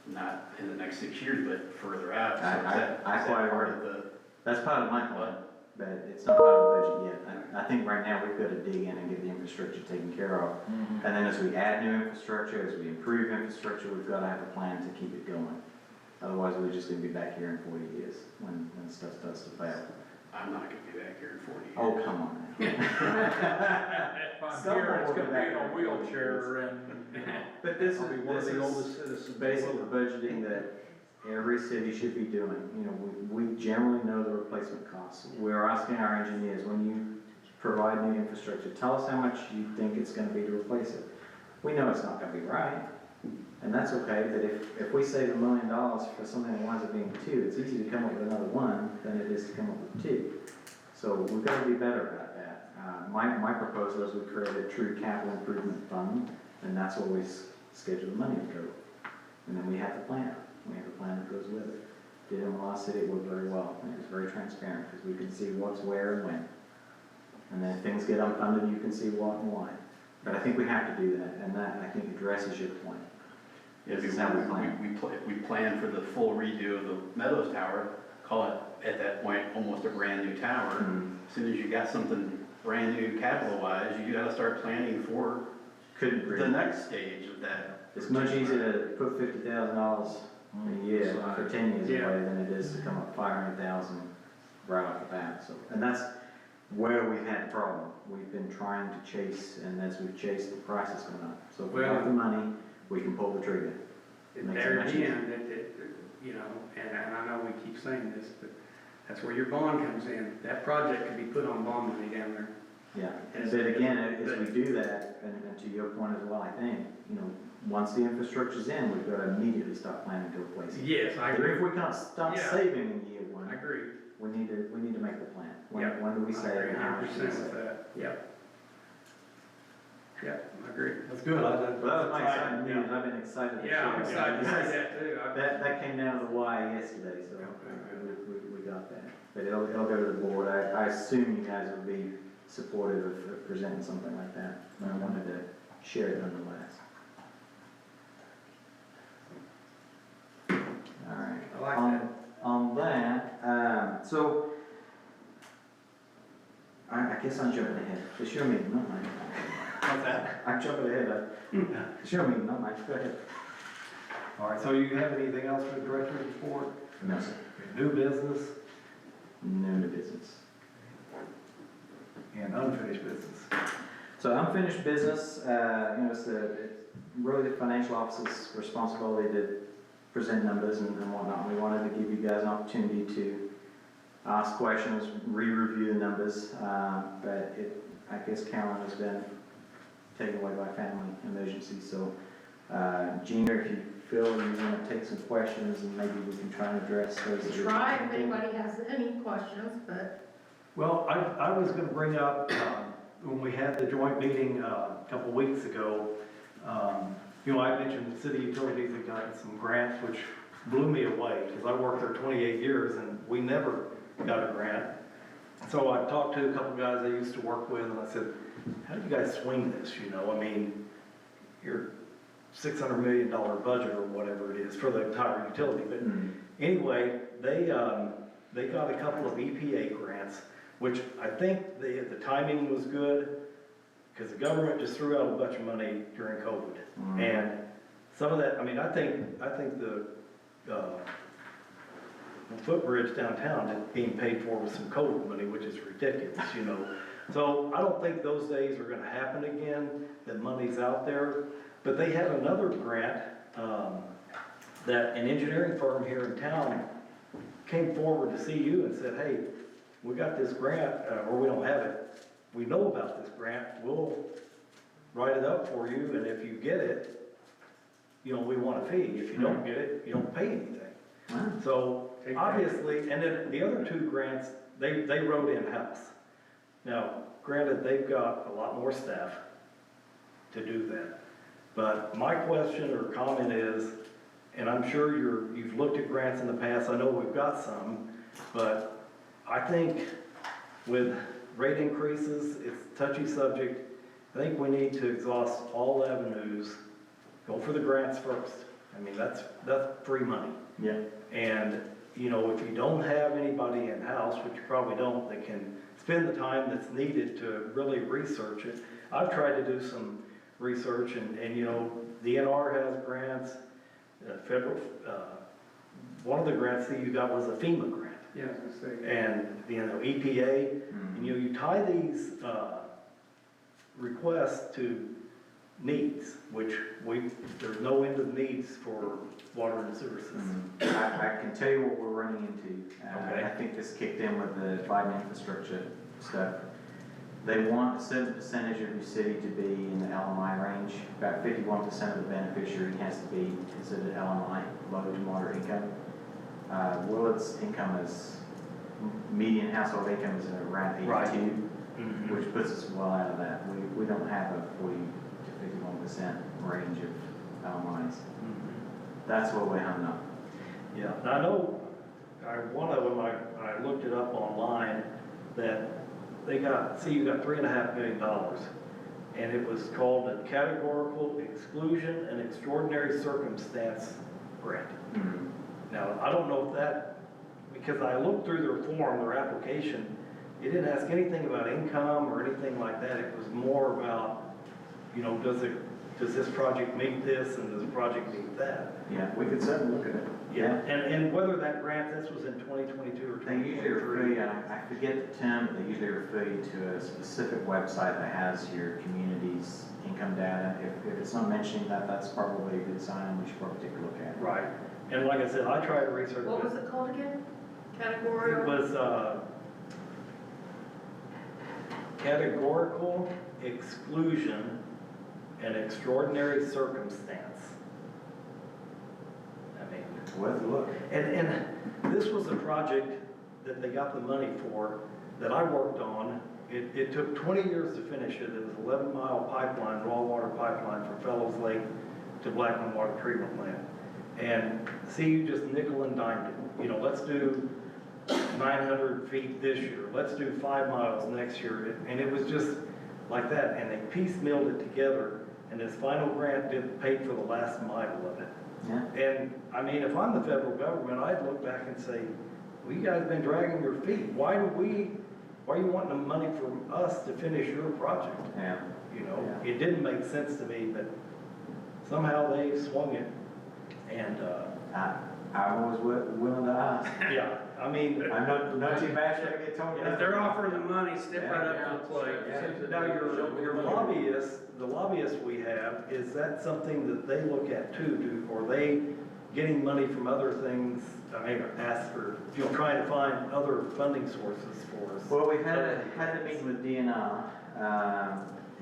not in the next 6 years, but further out. So I is that quite part agree. of the, That's part of my plan, but it's not part of the budget yet. I think right now we've got to dig in and get the infrastructure taken care of. And then as we add new infrastructure, as we improve infrastructure, we've got to have a plan to keep it going. Otherwise, we're just going to be back here in 40 years when stuff starts to fail. I'm not gonna be back here in 40 years. Oh, come on now. If I'm here, it's gonna be in a wheelchair and, But this I'll be one of is the oldest citizens. basic budgeting that every city should be doing. You know, we generally know the replacement costs. We're asking our engineers, when you provide new infrastructure, tell us how much you think it's gonna be to replace it. We know it's not gonna be right, and that's okay, but if we save $1 million for something that winds up being 2, it's easy to come up with another 1 than it is to come up with 2. So we've gotta be better about that. My proposal is we create a true capital improvement fund, and that's where we schedule the money to go. And then we have the plan. We have a plan that goes with it. Did in the last city, it worked very well. It was very transparent because we could see what's where and when. And then if things get unfunded, you can see what and why. But I think we have to do that, and that, I think, addresses your point. Yeah, This is how we plan. we plan for the full redo of the Meadows Tower, call it, at that point, almost a brand-new tower. Mhm. As soon as you got something brand-new capital-wise, you gotta start planning for Couldn't agree. the next stage of that. It's much easier to put $50,000 a year for 10 years Yeah. away than it is to come up 500,000 right off the bat. So, and that's where we've had the problem. We've been trying to chase, and as we've chased, the price has gone up. So if we have the money, we can pull the trigger. And Makes it there much easier. again, you know, and I know we keep saying this, but that's where your bond comes in. That project could be put on bond money down there. Yeah, but again, as we do that, and to your point as well, I think, you know, once the infrastructure's in, we've got to immediately start planning to replace it. Yes, I But agree. if we can't start Yeah. saving in year one, I agree. we need to make the plan. Yep. When do we I save agree and how much do 100% we with save? that. Yep. Yep, I agree. That's good. Well, that was my exciting news. I've been excited to share. Yeah, I'm excited to see Yes. that too. That came down to the wire yesterday, so we got that. But it'll go to the board. I assume you guys will be supportive of presenting something like that. But I wanted to share it nonetheless. All right. I like On- that. On that, so, I guess I'm jumping ahead. It's your meeting, not mine. What's that? I'm jumping ahead. It's your meeting, not mine. Go ahead. All right, so you have anything else for the director's report? No, sir. New business No new business. and unfinished business. So unfinished business, you know, it's really the financial officer's responsibility to present numbers and whatnot. We wanted to give you guys an opportunity to ask questions, re-review the numbers, but I guess Carolyn has been taken away by family emergency, so, Gina, if you feel you want to take some questions and maybe we can try and address those. that you're Try if thinking. anybody has any questions, but Well, I was gonna bring up, when we had the joint meeting, a couple weeks ago, You know, I mentioned the city utilities have gotten some grants, which blew me away, because I worked there 28 years and we never got a grant. So I talked to a couple guys I used to work with, and I said, how do you guys swing this, you know? I mean, your $600 million budget or whatever it is for the entire utility. But anyway, they got a couple of EPA grants, which I think the timing was good, because the government just threw out a bunch of money during COVID. And some of that, I mean, I think the footbridge downtown is being paid for with some COVID money, which is ridiculous, you know. So I don't think those days are gonna happen again, that money's out there. But they had another grant, that an engineering firm here in town came forward to see you and said, hey, we got this grant, or we don't have it. We know about this grant, we'll write it up for you, and if you get it, you know, we want a fee. If you don't get it, you don't pay anything. So obviously, and then the other two grants, they wrote in-house. Now, granted, they've got a lot more staff to do that. But my question or comment is, and I'm sure you've looked at grants in the past, I know we've got some, but I think with rate increases, it's a touchy subject. I think we need to exhaust all avenues, go for the grants first. I mean, that's free money. Yeah. And, you know, if you don't have anybody in-house, which you probably don't, that can spend the time that's needed to really research it. I've tried to do some research and you know, the NR has grants, federal, one of the grants that you got was a FEMA grant. Yeah, I was gonna say. And, you know, EPA, and you know, you tie these, requests to needs, which there's no end of needs for water and sewer systems. I can tell you what we're running into. Okay. I think this kicked in with the Biden infrastructure stuff. They want a certain percentage of your city to be in the LMI range. About 51% of the beneficiary has to be considered LMI, low to moderate income. Willard's income is, median household income is around 82, Right. which puts us well out of that. We don't have a 40 to 51% range of LMIs. That's what we're hunting up. Yeah, and I know, one of them, I looked it up online, that they got, see, you got $3.5 million, and it was called a Categorical Exclusion and Extraordinary Circumstance Grant. Now, I don't know if that, because I looked through their form, their application, it didn't ask anything about income or anything like that. It was more about, you know, does this project meet this and does the project meet that? Yeah, we could certainly look at it. Yeah, and whether that grant, this was in 2022 or They usually refer 2023. you, I forget the term, but they usually refer you to a specific website that has your community's income data. If it's not mentioning that, that's probably a good sign, we should probably take a look at it. Right, and like I said, I tried to research What was it. it called again? It Categorical? was, categorical exclusion and extraordinary circumstance. I mean, Worth a look. and this was a project that they got the money for, that I worked on. It took 20 years to finish it. It was 11-mile pipeline, raw water pipeline from Fellows Lake to Blackman Water Treatment Plant. And CU just nickel and dimed it. You know, let's do 900 feet this year. Let's do 5 miles next year. And it was just like that. And they piecemealed it together. And this final grant paid for the last mile of it. Yeah. And, I mean, if I'm the federal government, I'd look back and say, well, you guys have been dragging your feet. Why are you wanting the money from us to finish your project? Yeah. You know, Yeah. it didn't make sense to me, but somehow they swung it. And, I was willing to ask. yeah, I mean, I'm not too bad should I get told. If they're offering the money, step right up to the plate. now your lobbyists, the lobbyists we have, is that something that they look at too? Are they getting money from other things? I mean, ask for, you know, trying to find other funding sources for us. Well, we've had a meeting with DNR,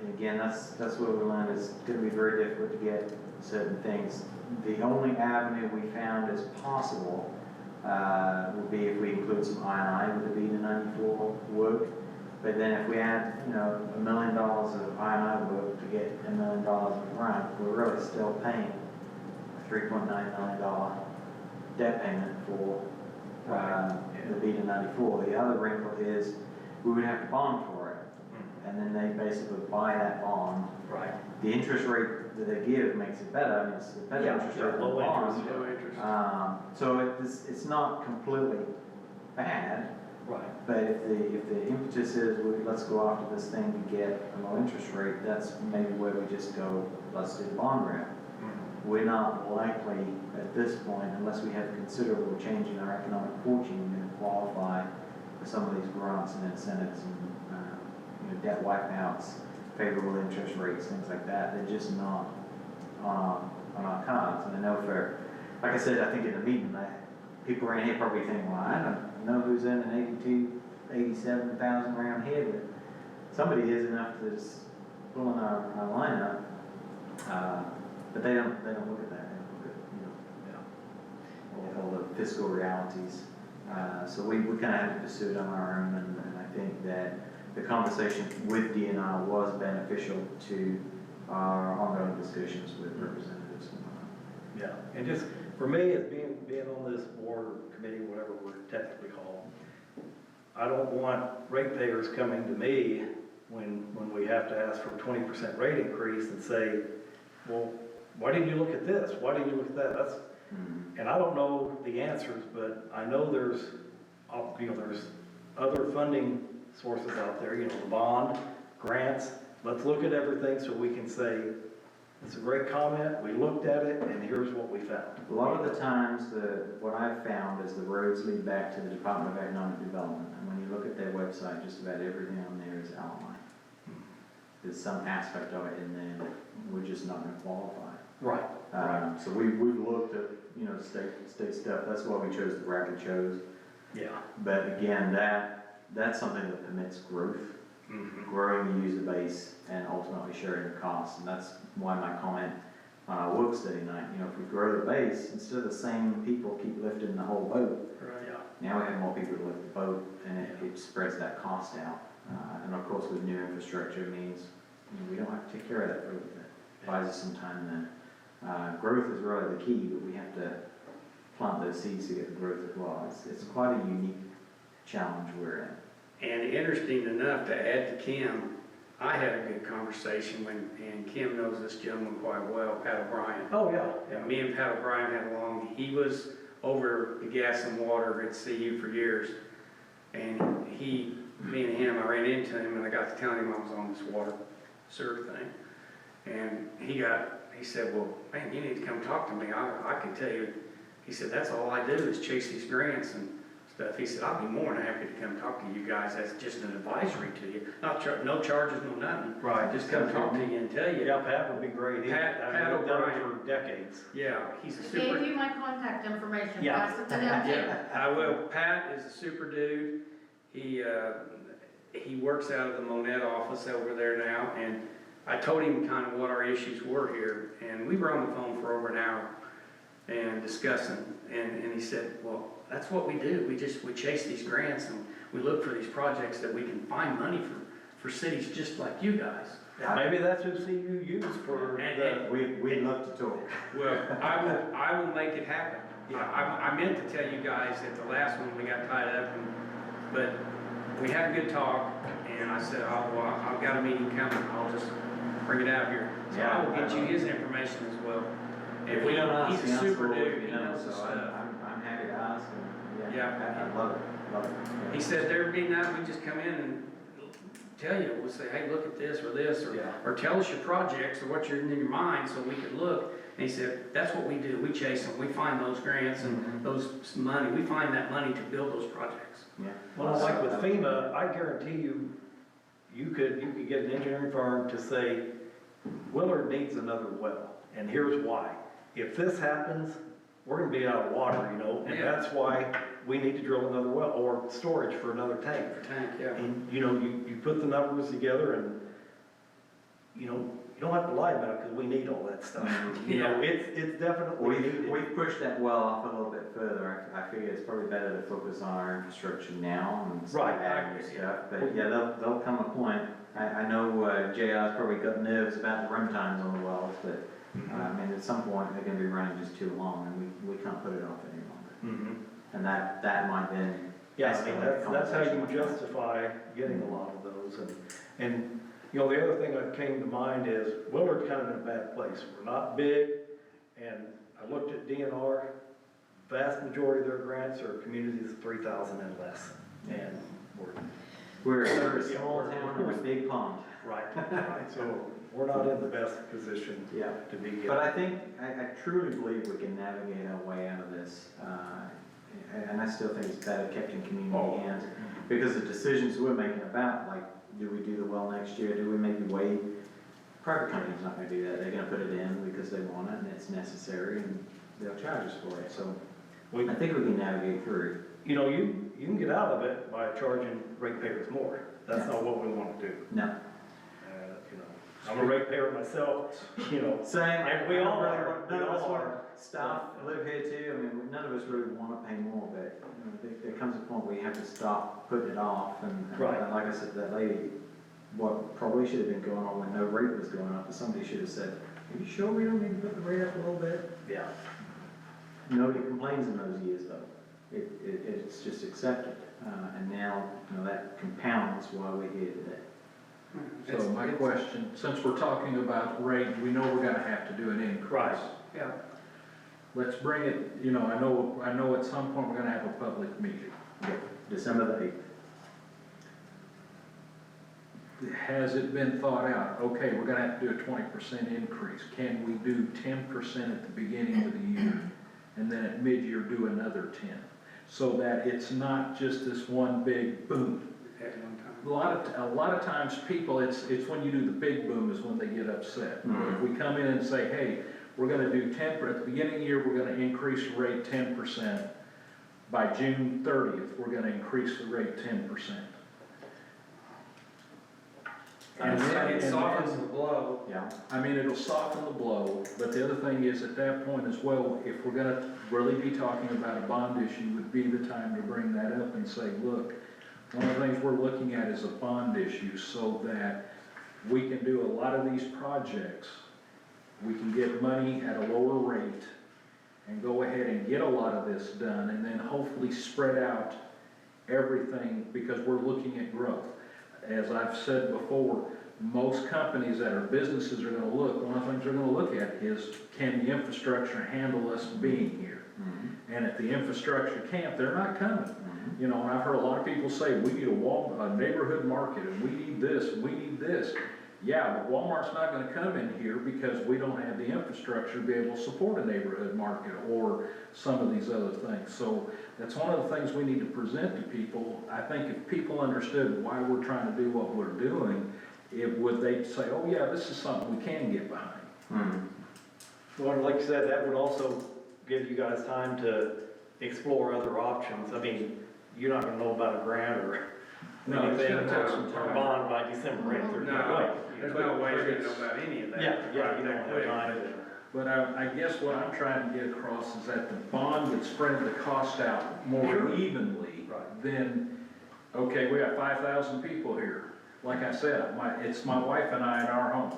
and again, that's what we learned, is gonna be very difficult to get certain things. The only avenue we found as possible would be if we include some I&I with the Beta 94 work, But then if we add, you know, $1 million of I&I work to get $1 million of grant, we're really still paying a $3.9 million debt payment for the Beta 94. The other wrinkle is we would have to bond for it. And then they basically buy that bond. Right. The interest rate that they give makes it better. I mean, it's a better Yeah, interest yeah, rate than the low bond. interest. Low interest. So it's not completely bad. Right. But if the impetus is, well, let's go after this thing to get a low interest rate, that's maybe where we just go, let's do the bond route. We're not likely at this point, unless we have considerable change in our economic fortune, going to qualify for some of these grants and incentives and you know, debt wipeouts, favorable interest rates, things like that. They're just not on our cards. And I know for, like I said, I think in the meeting, people around here probably think, well, I don't know who's in an 87,000 around here, but somebody is enough to just pull in our lineup. But they don't look at that. They don't look at, you know, all the fiscal realities. So we kind of had to pursue it on our own, and I think that the conversation with DNR was beneficial to our ongoing discussions with representatives and whatnot. Yeah, and just, for me, as being on this board or committee, whatever we're technically called, I don't want ratepayers coming to me when we have to ask for a 20% rate increase and say, well, why didn't you look at this? Why didn't you look at that? That's, and I don't know the answers, but I know there's, you know, there's other funding sources out there, you know, the bond, grants. Let's look at everything so we can say, it's a great comment, we looked at it, and here's what we found. A lot of the times, what I've found is the roads lead back to the Department of Economic Development. And when you look at their website, just about everything on there is outlined. There's some aspect of it in there that we're just not going to qualify. Right. So we've looked at, you know, state stuff. That's why we chose the route we chose. Yeah. But again, that's something that permits growth, growing the user base, and ultimately sharing the costs. And that's why my comment on our work study night, you know, if we grow the base, instead of the same people keep lifting the whole boat, now we have more people to lift the boat, and it spreads that cost out. And of course, with new infrastructure, it means, you know, we don't have to take care of that road. That buys us some time then. Growth is really the key, but we have to plant those seeds to get the growth as well. It's quite a unique challenge we're in. And interesting enough, to add to Kim, I had a good conversation and Kim knows this gentleman quite well, Pat O'Brien. Oh, yeah. And me and Pat O'Brien had along, he was over the gas and water at CU for years. And me and him, I ran into him and I got to telling him I was on this water sewer thing. And he said, well, man, you need to come talk to me. I can tell you. He said, that's all I do is chase these grants and stuff. He said, I'll be more than happy to come talk to you guys as just an advisory to you. No charges, no nothing. Right. Just come talk to you and tell you. Yeah, Pat would be great. Pat I've done it O'Brien. for decades. Yeah, he's a Gave super. you my contact information, Yeah. pass it to them too. Yeah, I will. Pat is a super dude. He works out of the Monette office over there now, and I told him kind of what our issues were here, and we were on the phone for over an hour and discussing, and he said, well, that's what we do. We chase these grants and we look for these projects that we can find money for cities just like you guys. Maybe that's who CU used for the. We'd love to talk. Well, I will make it happen. I meant to tell you guys at the last one, we got tied up, but we had a good talk, and I said, I've got a meeting coming, I'll just bring it out here. So I will get you his information as well. If we don't ask, He's a super answer, dude, he you know, knows his so stuff. I'm happy to ask. And Yeah. I love it. He said there'd be night, we just come in and tell you, we'll say, hey, look at this or this, or tell us your projects or what's in your mind so we could look. And he said, that's what we do, we chase them, we find those grants and those money, we find that money to build those projects. Yeah. Well, like with FEMA, I guarantee you could get an engineering firm to say, Willard needs another well, and here's why. If this happens, we're gonna be out of water, you know, and that's why we need to drill another well, or storage for another tank. Tank, yeah. And, you know, you put the numbers together and, you know, you don't have to lie about it, because we need all that stuff. You know, it's definitely needed. We've pushed that well off a little bit further. I figure it's probably better to focus on our infrastructure now and start Right. adding new stuff. But yeah, there'll come a point. I know JR's probably got nerves about the run times on the wells, but I mean, at some point, they're gonna be running just too long, and we can't put it off any longer. Mhm. And that might then. Yeah, I mean, escalate that's how you conversation. justify getting a lot of those, and, you know, the other thing that came to mind is, Willard's kind of in a bad place, we're not big, and I looked at DNR, vast majority of their grants are communities of 3,000 and less, and We're a small town with a big pond. right, so we're not in the best position Yeah. to be getting. But I think, I truly believe we can navigate our way out of this, and I still think it's better kept in community hands, because the decisions we're making about, like, do we do the well next year, do we maybe wait? Private company's not gonna do that, they're gonna put it in because they want it and it's necessary, and they'll charge us for it, so I think we can navigate through. You know, you can get out of it by charging ratepayers more, that's not what we want to do. No. You know, I'm a ratepayer myself, you know. Same, And we all are. none of us We all want, are. staff live here too, I mean, none of us really wanna pay more, but, you know, there comes a point where you have to stop putting it off, and Right. like I said, that lady, what probably should have been going on when no rate was going up, is somebody should have said, are you sure we don't need to put the rate up a little bit? Yeah. Nobody complains in those years though, it's just accepted, and now, you know, that compounds why we're here today. So my question, since we're talking about rate, we know we're gonna have to do an increase. Right. Yeah. Let's bring it, you know, I know at some point we're gonna have a public meeting. December the 8th. Has it been thought out, okay, we're gonna have to do a 20% increase, can we do 10% at the beginning of the year? And then at mid-year do another 10, so that it's not just this one big boom. At one time. A lot of times people, it's when you do the big boom is when they get upset. Mhm. If we come in and say, hey, we're gonna do 10, at the beginning of the year, we're gonna increase the rate 10%. By June 30th, we're gonna increase the rate 10%. And then- It softens the blow. Yeah. I mean, it'll soften the blow, but the other thing is, at that point as well, if we're gonna really be talking about a bond issue, would be the time to bring that up and say, look, one of the things we're looking at is a bond issue, so that we can do a lot of these projects, we can get money at a lower rate, and go ahead and get a lot of this done, and then hopefully spread out everything, because we're looking at growth. As I've said before, most companies that are businesses are gonna look, one of the things they're gonna look at is, can the infrastructure handle us being here? And if the infrastructure can't, they're not coming. You know, and I've heard a lot of people say, we need a neighborhood market, and we need this, and we need this. Yeah, but Walmart's not gonna come in here because we don't have the infrastructure to be able to support a neighborhood market or some of these other things. So that's one of the things we need to present to people. I think if people understood why we're trying to do what we're doing, they'd say, oh yeah, this is something we can get behind. Well, like you said, that would also give you guys time to explore other options. I mean, you're not gonna know about a grant or No, it's anything, gonna take some or time. bond by December 8th. or No, there's no way you're gonna know about any of that. Yeah, you right don't that have quick. time. But I guess what I'm trying to get across is that the bond would spread the cost out more evenly Right. than, okay, we got 5,000 people here. Like I said, it's my wife and I in our home.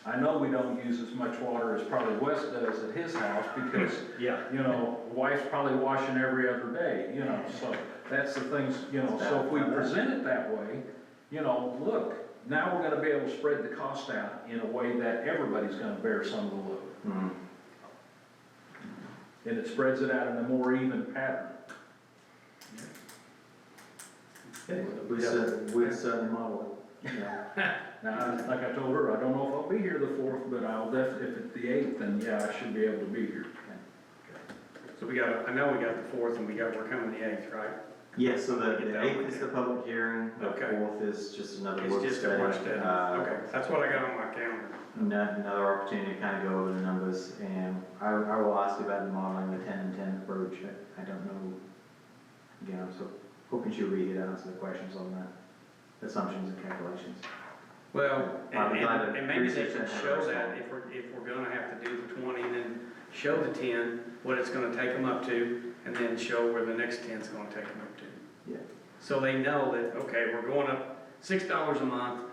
I know we don't use as much water as probably Wes does at his house because, Yeah. you know, wife's probably washing every other day, you know, so that's the things, you know, so if we present it that way, you know, look, now we're gonna be able to spread the cost out in a way that everybody's gonna bear some of the load. And it spreads it out in a more even pattern. We'd certainly model it, yeah. Now, like I told her, I don't know if I'll be here the 4th, but I'll if it's the 8th, then yeah, I should be able to be here. So I know we got the 4th and we're coming the 8th, right? Yes, so the Get that 8th one is down. the public hearing, the Okay. 4th is just another It's work just a study. work study. Okay, that's what I got on my calendar. Another opportunity to kind of go over the numbers, and I will ask you about the modeling, the 10 and 10 approach. I don't know, again, I'm so hoping she'll read it, answer the questions on that, assumptions and calculations. Well, I'll be glad to and maybe they research should that and show respond. that if we're gonna have to do the 20 and then show the 10, what it's gonna take them up to, and then show where the next 10's gonna take them up to. Yeah. So they know that, okay, we're going up $6 a month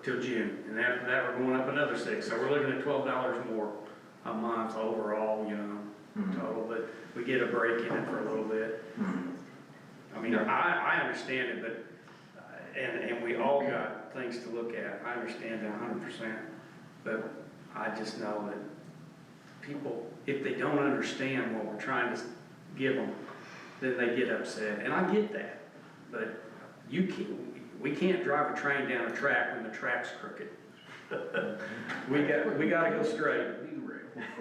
till June, and after that, we're going up another 6, so we're looking at $12 more a month overall, you know, total, but we get a break in it for a little bit. I mean, I understand it, but, and we all got things to look at, I understand that 100%, but I just know that people, if they don't understand what we're trying to give them, then they get upset, and I get that, but we can't drive a train down a track when the track's crooked. We gotta go straight.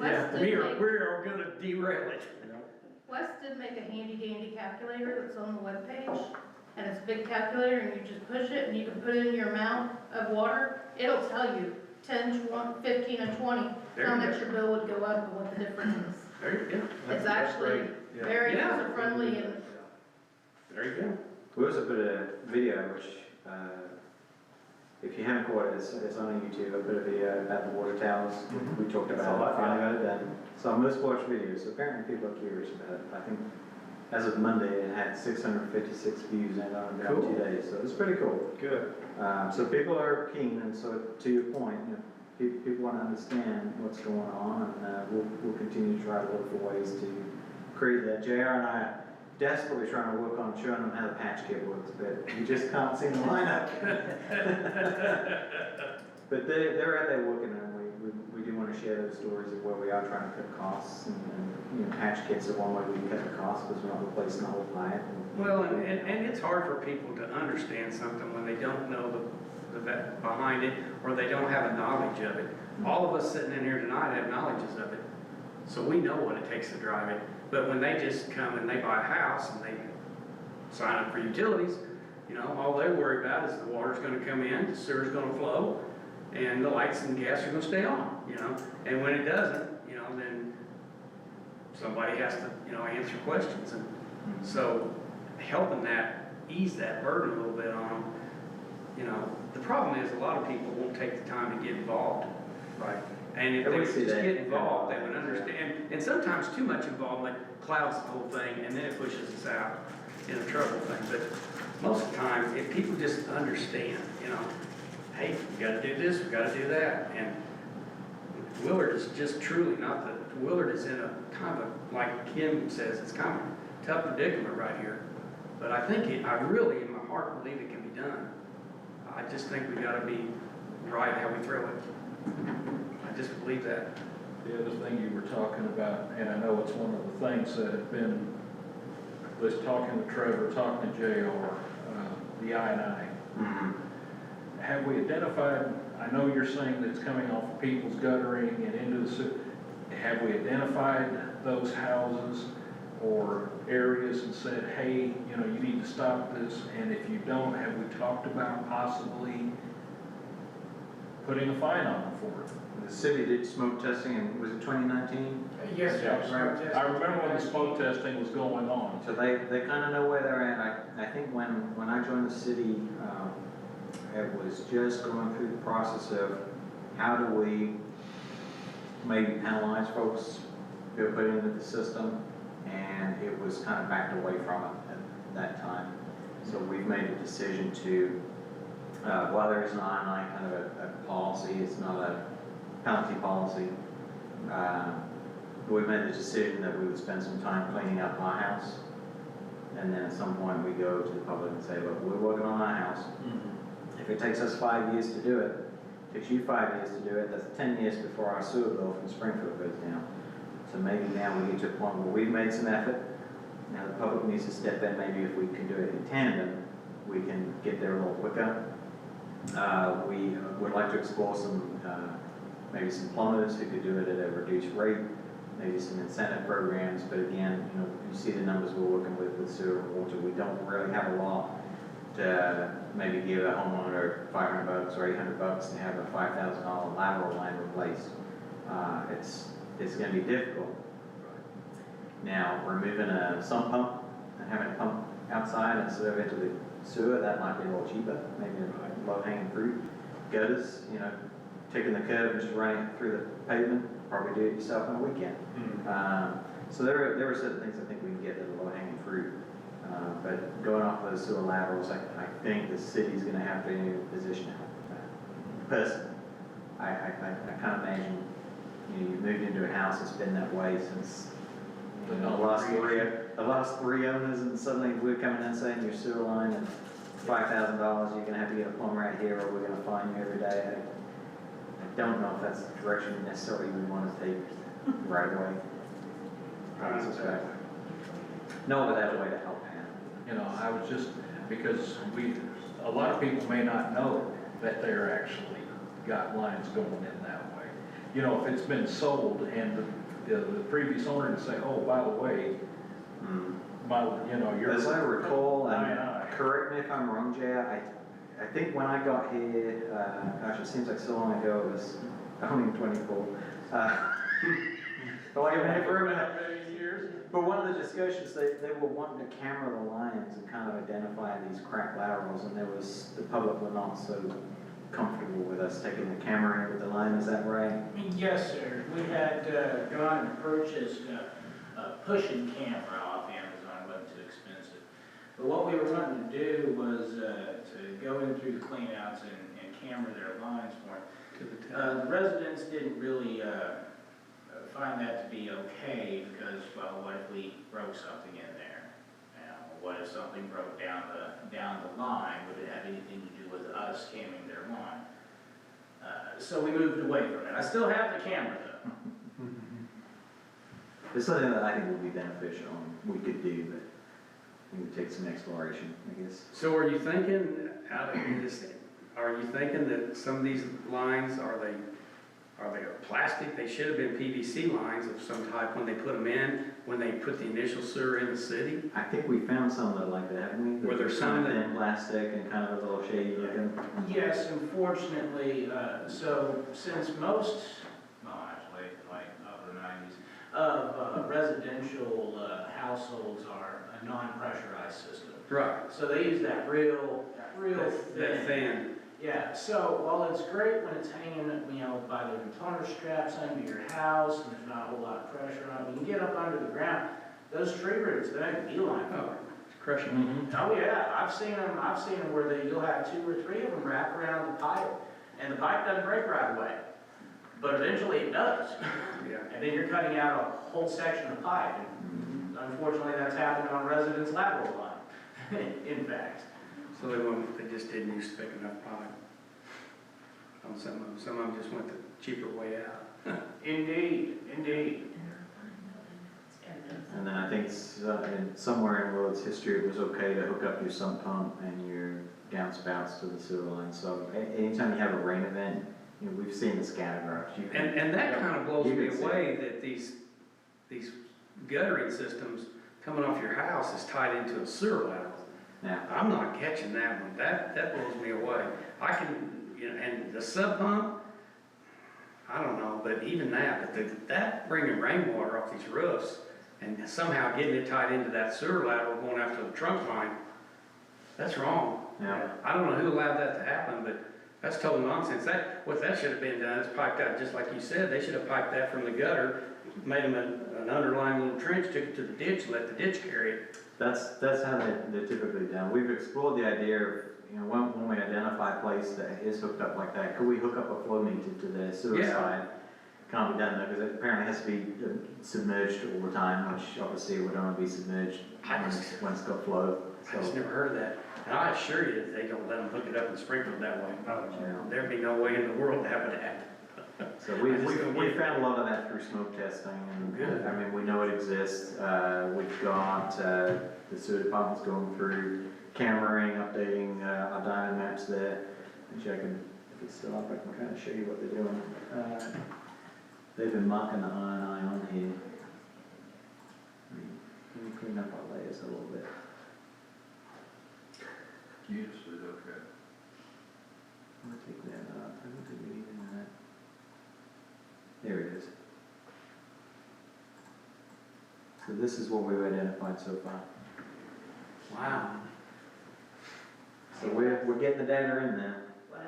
Yeah, we are gonna derail it. Wes did make a handy dandy calculator that's on the webpage, and it's a big calculator, and you just push it, and you can put in your amount of water. It'll tell you 10, 20, 15, and 20, There how you much go. your bill would go up and what the difference is. There you go. It's actually very Yeah. user-friendly and There you go. We also put a video, which, if you haven't caught it, it's on YouTube. I put a video about the water towers. We talked about it, finally got it done. So our most watched videos, so apparently people are curious about it. I think as of Monday, it had 656 views and on about Cool. 2 days, so it's pretty cool. Good. So people are keen, and so to your point, you know, people want to understand what's going on, and we'll continue to try to look for ways to create that. JR and I are desperately trying to work on showing them how the patch kit works, but you just can't see the lineup. But they're out there working, and we do want to share those stories of where we are trying to cut costs, and you know, patch kits are one way we can cut the costs because we're not replacing the whole plant. Well, and it's hard for people to understand something when they don't know the behind it, or they don't have a knowledge of it. All of us sitting in here tonight have knowledges of it, so we know what it takes to drive it. But when they just come and they buy a house and they sign up for utilities, you know, all they worry about is the water's gonna come in, the sewer's gonna flow, and the lights and gas are gonna stay on, you know? And when it doesn't, you know, then somebody has to, you know, answer questions. And so helping that, ease that burden a little bit on them, you know, the problem is a lot of people won't take the time to get involved, right? And if they would just get involved, they would understand. And sometimes too much involvement clouds the whole thing, and then it pushes us out in a trouble thing. But most of the time, if people just understand, you know, hey, we gotta do this, we gotta do that. And Willard is just truly not Willard is in a kind of, like Kim says, it's kind of a tough predicament right here. But I think I really, in my heart, believe it can be done. I just think we gotta be right how we throw it. I just believe that. The other thing you were talking about, and I know it's one of the things that have been, was talking to Trevor, talking to JR, the I-9. Have we identified, I know you're saying that it's coming off of people's guttering and into the sewer. Have we identified those houses or areas and said, hey, you know, you need to stop this? And if you don't, have we talked about possibly putting a fine on them for it? The city did smoke testing in, was it 2019? Yes, Yeah, sir. I remember when the smoke testing was going on. So they kind of know where they're at. I think when I joined the city, it was just going through the process of how do we maybe penalize folks who are put into the system, and it was kind of backed away from it at that time. So we've made a decision to, while there is an I-9 kind of a policy, it's not a penalty policy, we made the decision that we would spend some time cleaning up our house, and then at some point we go to the public and say, look, we're working on our house. If it takes us 5 years to do it, takes you 5 years to do it, that's 10 years before our sewer bill from Springfield goes down. So maybe now we get to a point where we've made some effort, now the public needs to step in. Maybe if we can do it in tandem, we can get there a little quicker. We would like to explore some, maybe some plumbers who could do it at a reduced rate, maybe some incentive programs, but again, you know, you see the numbers we're working with sewer and water. We don't really have a law to maybe give a homeowner $500 or $800 to have a $5,000 lateral line replaced. It's going to be difficult. Now, removing a sump pump and having it pump outside instead of into the sewer, that might be a little cheaper, maybe a low-hanging fruit. gutters, you know, taking the curb and just running it through the pavement, probably do it yourself on a weekend. So there are certain things I think we can get that are low hanging fruit. But going off those sewer laterals, I think the city's gonna have to be in a position to help with that. Personally, I can't imagine, you know, you moved into a house that's been that way since the last three owners, and suddenly we're coming in saying your sewer line is $5,000, you're gonna have to get a plumber out here, or we're gonna fine you every day. I don't know if that's the direction necessarily we wanna take right away. I suspect. No, but that's a way to help Hannah. You know, I was just, because a lot of people may not know that they're actually got lines going in that way. You know, if it's been sold and the previous owner to say, oh, by the way, you know, you're. As I recall, Aye, and aye. correct me if I'm wrong, Jay, I think when I got here, gosh, it seems like so long ago, it was only 24. But like I've been here for many years. But one of the discussions, they were wanting to camera the lines and kind of identify these cracked laterals, and the public were not so comfortable with us taking the camera in with the line, is that right? Yes, sir. We had gone and purchased a pushing camera off Amazon, it wasn't too expensive. But what we were wanting to do was to go in through the cleanouts and camera their lines for them. The residents didn't really find that to be okay because, well, what if we broke something in there? What if something broke down the line? Would it have anything to do with us camming their line? So we moved away from it. I still have the camera though. It's something that I think would be beneficial and we could do, but we would take some exploration, I guess. So are you thinking, are you thinking that some of these lines, are they plastic? They should have been PVC lines of some type when they put them in, when they put the initial sewer in the city? I think we found some that are like that, haven't we? Were there some that- in plastic and kind of a little shady looking? Yes, unfortunately, so since most, well, actually, like upper 90s, of residential households are a non-pressurized system. Right. So they use that real That thin. Yeah, so while it's great when it's hanging, you know, by the toner straps under your house and there's not a whole lot of pressure on it, when you get up under the ground, those tree roots, they make a beeline for Oh, it. it's crushing. Oh yeah, I've seen them where you'll have 2 or 3 of them wrap around the pipe, and the pipe doesn't break right away, but eventually it does. Yeah. And then you're cutting out a whole section of pipe, and unfortunately that's happened on residents' lateral line, in fact. So they just didn't use thick enough pipe on some of them. Some of them just went the cheaper way out. Indeed. And then I think somewhere in the world's history, it was okay to hook up your sump pump and your downspouts to the sewer line. So anytime you have a rain event, you know, we've seen the scatter growth. And that kind of blows You me can see away that these guttering systems coming off your house is tied into a sewer lateral. Yeah. I'm not catching that one. That blows me away. I can, you know, and the sub pump, I don't know, but even that, but that bringing rainwater off these roofs and somehow getting it tied into that sewer lateral going after the trunk line, that's wrong. Yeah. I don't know who allowed that to happen, but that's total nonsense. What that should have been done is piped out, just like you said. They should have piped that from the gutter, made them an underlying little trench, took it to the ditch, and let the ditch carry it. That's how they're typically done. We've explored the idea of, you know, when we identify a place that is hooked up like that, could we hook up a flow meter to the sewer Yeah. side? Can't be done though, because it apparently has to be submerged all the time, which obviously would only be submerged when it's got flow. I just So, never heard of that. And I assure you that they don't let them hook it up and sprinkle it that way. Yeah. There'd be no way in the world to have that. so I we just don't we get it. found a lot of that through smoke testing, and Good. I mean, we know it exists. We've got, the sewer department's going through cameraing, updating, our diamond maps there. Actually, if it's still up, I can kind of show you what they're doing. They've been marking the I&I on here. Let me clean up our layers a little bit. Yes, it's okay. I'm gonna take that up. I don't think we need any of that. There it is. So this is what we've identified so far. Wow. So we're getting the data in there. Wes,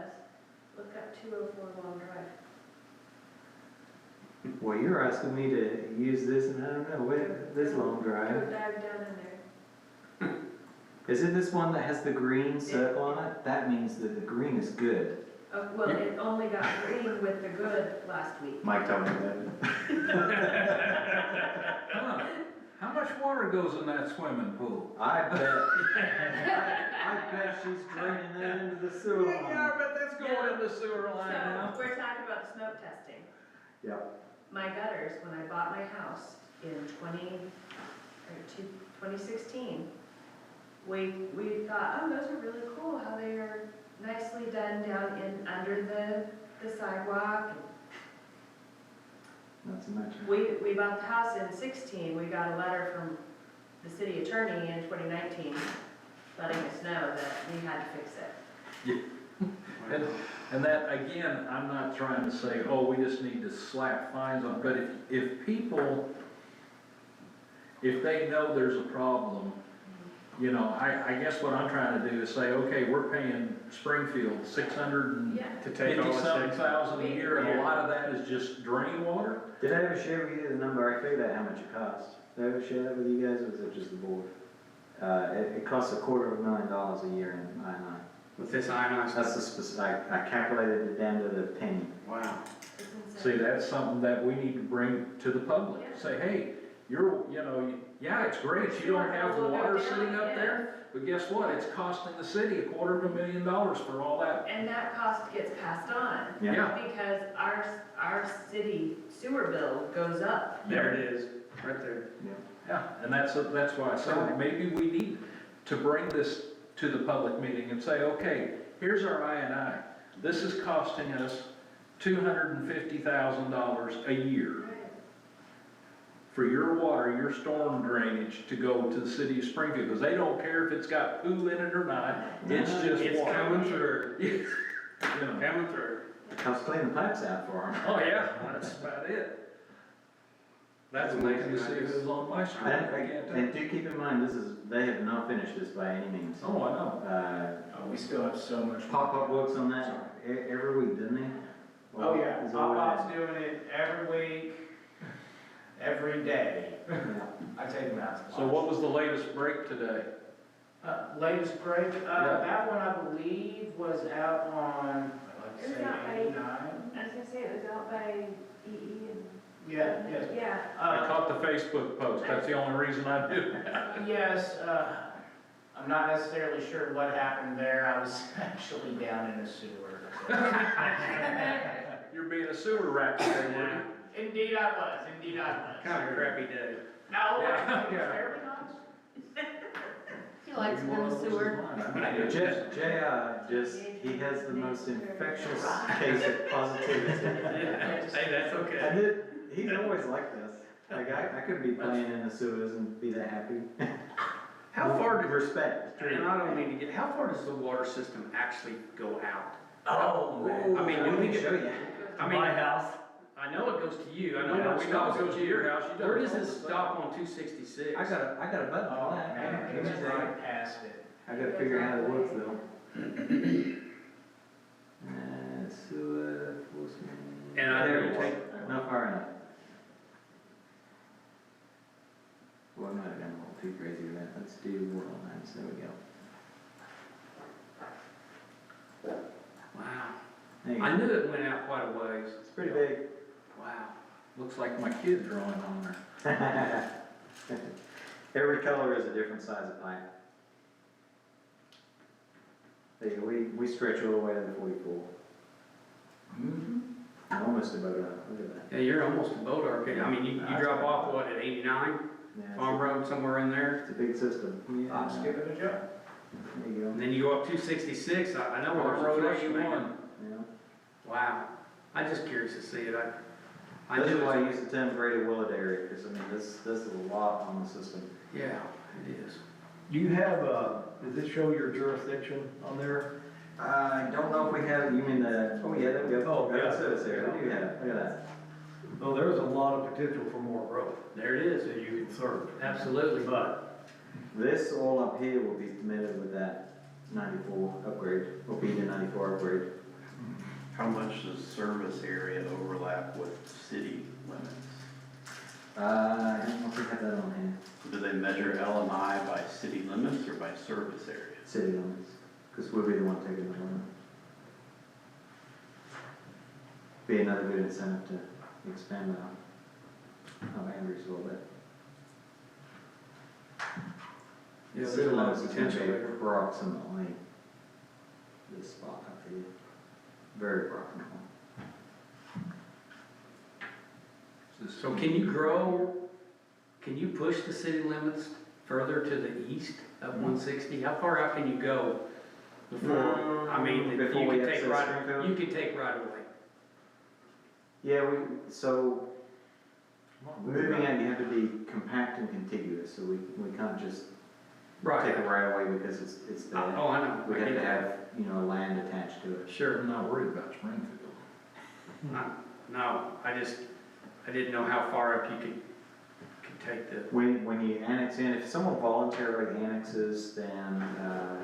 look 204 Long Drive. Well, you're asking me to use this, and I don't know, this long Go drive. dive down in there. Is it this one that has the green circle on it? That means that the green is good. Well, it only got green with the good last week. Mike told me that. Huh. How much water goes in that swimming pool? I bet she's draining that into the sewer line. Yeah, I bet that's going in the sewer line now. So, we're talking about smoke testing. Yep. My gutters, when I bought my house in 2016, we thought, oh, those are really cool, how they are nicely done down in, under the sidewalk. Not so much. We bought the house in 16, we got a letter from the city attorney in 2019 letting us know that we had to fix it. And that, again, I'm not trying to say, oh, we just need to slap fines on, but if people, if they know there's a problem, you know, I guess what I'm trying to do is say, okay, we're paying Springfield Yeah. To take all the $650,000 a year, and a lot of that is just drain water? Did I ever share with you the number? I figured out how much it cost. Did I ever share that with you guys, or was it just the board? It costs $250,000 a year in I-9. With this ionized. That's the specific, I calculated it down to the penny. Wow. See, that's something that we need to bring to the public. Say, hey, you're, you know, yeah, it's great, you don't have the water sitting up there, but guess what? It's costing the city $250,000 for all that. And that cost gets passed on. Yeah. Because our city sewer bill goes up. There it is, right there. Yeah, and that's why I said, maybe we need to bring this to the public meeting and say, okay, here's our I&I. This is costing us $250,000 a year for your water, your storm drainage to go to the city of Springfield, because they don't care if it's got poo in it or not, it's just It's water. coming through, You know. coming through. Helps clean the pipes out for them. Oh, yeah, that's about it. That's Amazing amazing. to see if it was on my street. I can't tell. And do keep in mind, they have not finished this by any means. Oh, I know. We still have so much. Pop-up works on that every week, doesn't he? Oh, yeah, Is it Pop-Pop's doing it every week, every day. I take them out to So what was the latest break today? Latest break, Yeah. that one I believe was out on, let's It was say out by- 89. I was gonna say, it was out by EE and. Yeah, yes. Yeah. I caught the Facebook post, that's the only reason I knew. Yes, I'm not necessarily sure what happened there, I was actually down in the sewer. You're being a sewer rat today, weren't you? Indeed I was, indeed I was. Kind of a crappy day. No, Yeah. it was fairly nice. He likes it in the sewer. JR, he has the most infectious case of positivity. Hey, that's okay. And he's always like this. Like, I couldn't be playing in the sewers and be that happy. How far Respect. and I don't mean to get, how far does the water system actually go out? Oh, man. I mean, do we show get, you. I mean, house. I know it goes to you, I know Yeah, where we it know stops. it goes to your house. You Where done does told it us that. stop on 266? I got a button Oh, for that. man, it's right past it. I gotta figure out how it works though. Sewer enforcement. And I There know it you is. take, Not far enough. Well, I might have been a little too crazy with that. Let's do water lines. There we go. wow. There you I go. knew it went out quite a ways. It's pretty big. Wow. Looks like my kid drawing on there. Every color is a different size of pipe. There you go. We stretch all the way to the 44. Almost about that. Look at that. Yeah, you're almost a boat arcade. I mean, you drop off what, at 89? Yeah, Farm Road, somewhere in there? it's a big system. Yeah. I'm skipping a job. There you go. And then you go up 266, I know where Farm there's a Road flush 81. main. Yeah. Wow. I'm just curious to see it. I This knew is why I it. use the term Greater Willard area, because I mean, this is a lot on the system. Yeah, it is. Do you have, does it show your jurisdiction on there? I don't know if we have, you mean the, oh yeah, there we go. Oh, yeah. That's it, there, we do have it, look at that. Well, there's a lot of potential for more growth There it is. that you can serve. Absolutely. But This all up here will be submitted with that 94 upgrade, will be the 94 upgrade. How much does service area overlap with city limits? I don't know if we have that on hand, Do they measure LMI by city limits or by service area? city limits, because we'll be the one taking the limit. Be another good incentive to expand our boundaries a little bit. Yeah, there's City a lot limits of is gonna potential be there. approximately this spot up here, very approximately. So can you grow, can you push the city limits further to the east of 160? How far out can you go before, I mean, you Before we can take access right, Springfield? you can take right away. Yeah, so moving out, you have to be compact and contiguous, so we can't just take it right away because it's there. Oh, I know. We I have get to that. have, land attached to it. Sure. I'm not worried about Springfield. No, I didn't know how far up you could take the, When you annex in, if someone voluntarily annexes, then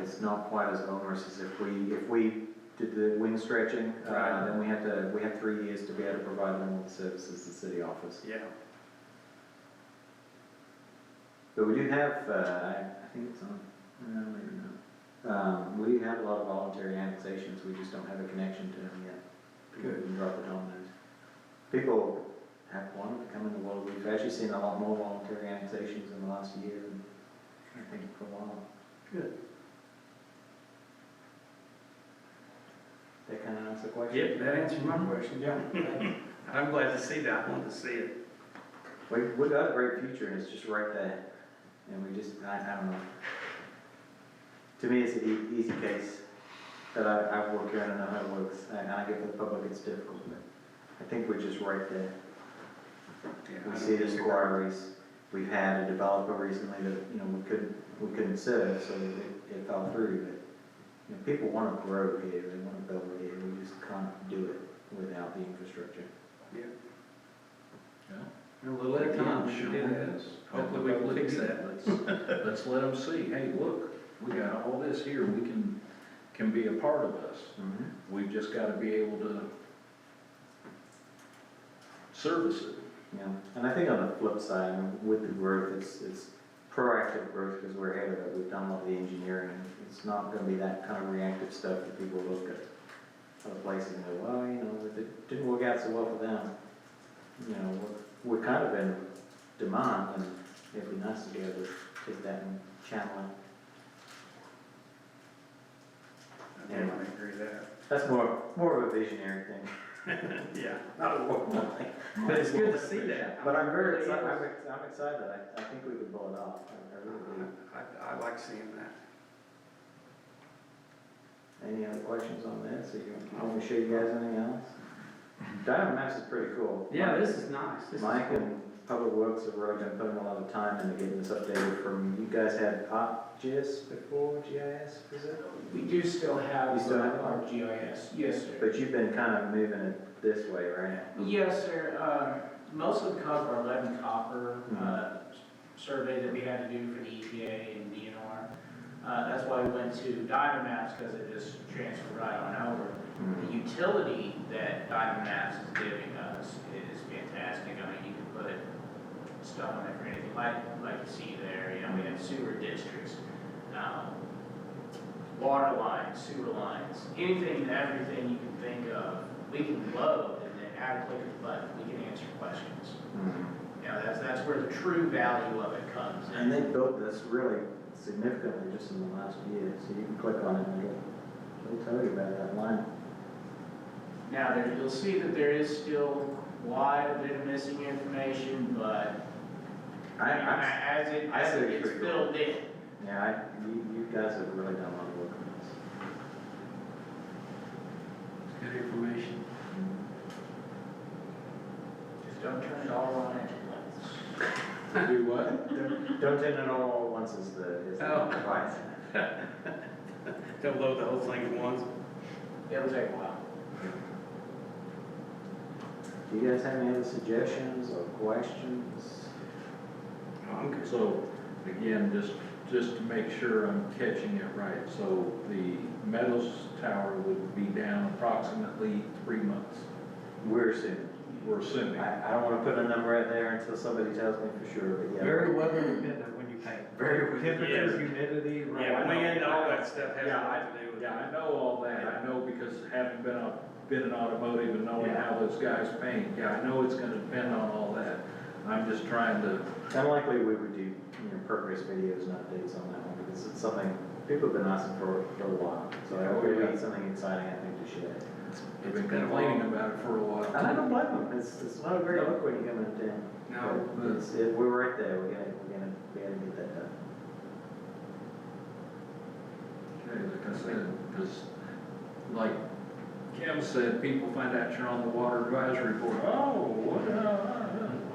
it's not quite as onerous as if we did the wing stretching. Right. Then we have 3 years to be able to provide them with services, the city office. yeah. But we do have, I think it's on, maybe not. We have a lot of voluntary annexations, we just don't have a connection to them yet. Good. We can drop it on those. People have wanted to come into Waterloo. We've actually seen a lot more voluntary annexations in the last year than I think for a while. Good. That kind of answers the question? Yep, that answers my question, yeah. I'm glad to see that, I want to see it. We got a great future and it's just right there. And we just, I don't know. To me, it's an easy case that I've worked here and I know how it works. And I get for the public it's difficult, but I think we're just right there. Yeah, I We don't see the disagree. inquiries. We've had a developer recently that, we couldn't serve, so it fell through. But, people want to grow here, they want to build here. We just can't do it without the infrastructure. Yeah. Yeah. A little at a time, we should do that. Yes. Hopefully we can fix that. Let's let them see, hey, look, we got all this here, we can be a part of this. We've just got to be able to service it. Yeah, and I think on the flip side, with the growth, it's proactive growth because we're ahead of it. We've done a lot of the engineering. It's not going to be that kind of reactive stuff that people look at other places and go, well, it didn't work out so well for them. We're kind of in demand, and it'd be nice to be able to take that and channel it. I definitely agree with that. That's more of a visionary thing. Yeah. Not a work thing. But it's good to see that. But I'm very Really excited. is. I'm excited. I think we could pull it off. I really do. I like seeing that. Any other questions on this? Or you want me to show you guys anything else? Diamond Maps is pretty cool. Yeah, this is nice. This is Mike cool. and Public Works have really been putting a lot of time into getting this updated from, you guys had ArcGIS before, GIS, is it? We do still have You still have our GIS, yes, sir. But you've been kind of moving it this way, right? Yes, sir. Mostly because of our lead and copper survey that we had to do for the EPA and DNR. That's why we went to Diamond Maps, because it just transferred right on over. The utility that Diamond Maps is giving us is fantastic. I mean, you can put stuff on there for anything, like you see there. We have sewer districts, water lines, sewer lines, anything and everything you can think of, we can load and then add a click of the button, we can answer questions. That's where the true value of it comes in. And they built this really significantly just in the last year, so you can click on it and it'll tell you about that line. Now, you'll see that there is still quite a bit of missing information, but as it gets filled in. Yeah, you guys have really done a lot of work on this. Good information. Just don't turn it all on at once. Do what? Don't turn it all at once is the advice. Don't load the whole thing at once. It'll take a while. Do you guys have any other suggestions or questions? So, again, just to make sure I'm catching it right, so the Meadows tower would be down approximately 3 months. We're assuming. We're assuming. I don't wanna put a number out there until somebody tells me for sure, but yeah. Very weather dependent when you paint. Very Temperature, Yes. humidity, rain. Yeah, wind, all that stuff has a Yeah, lot to do with it. Yeah, I know all that, I know because having been in automotive and knowing Yeah. how those guys paint, yeah, I know it's gonna depend on all that. I'm just trying to, Unlikely we would do, progress videos and updates on that one, because it's something people have been asking for a while. So Yeah, it would yeah. be something exciting, I think, to share. I've been complaining about it for a while. And I don't blame them, it's not a great look when you come into town. No, But we're right there, we're gonna get that done. Okay, like I said, because, like Kim said, people find out you're on the water advisory board, oh, what,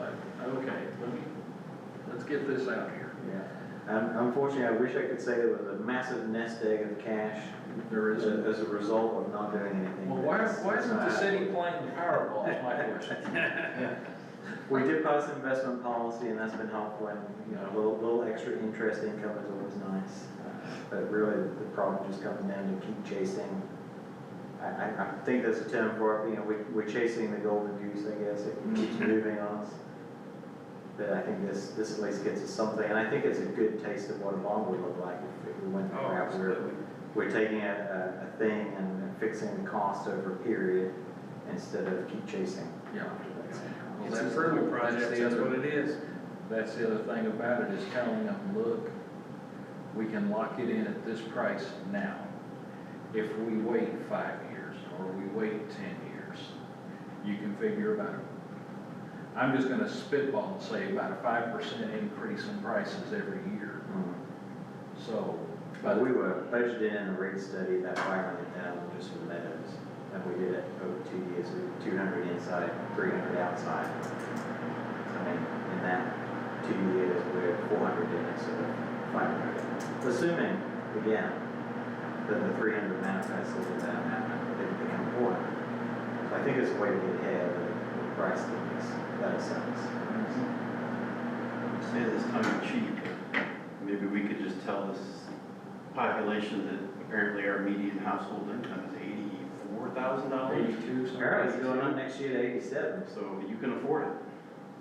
like, okay, let's get this out here. Yeah. Unfortunately, I wish I could say there was a massive nest egg of cash There as is. a result of not doing anything. Well, why isn't the city playing the Powerball, is my question. We did pass an investment policy, and that's been helpful, and, a little extra interest income is always nice. But really, the problem just comes down to keep chasing. I think there's a term for it, we're chasing the golden goose, I guess, it keeps moving on us. But I think this at least gets us something, and I think it's a good taste of what a bond would look like if we went oh, that route. absolutely. We're taking a thing and fixing the cost over a period instead of keep chasing. Yeah. Well, It's that's- improvement projects, the that's other- what it is. That's the other thing about it, is telling them, look, we can lock it in at this price now. If we wait 5 years, or we wait 10 years, you can figure about it. I'm just gonna spitball and say about a 5% increase in prices every year. So, But we were budgeted in a rate study about 500,000 just for the meadows, and we did it over 2 years, so 200 inside, 300 outside. I mean, in that 2 years, we're 400 in instead of 500. Assuming, again, that the 300 manifests over that amount, they become 400. So I think it's a way to get ahead of the price that makes better sense. Say this tongue in cheek, maybe we could just tell this population that apparently our median household income is $84,000. 82, something. Apparently, it's going on next year to 87. So you can afford it.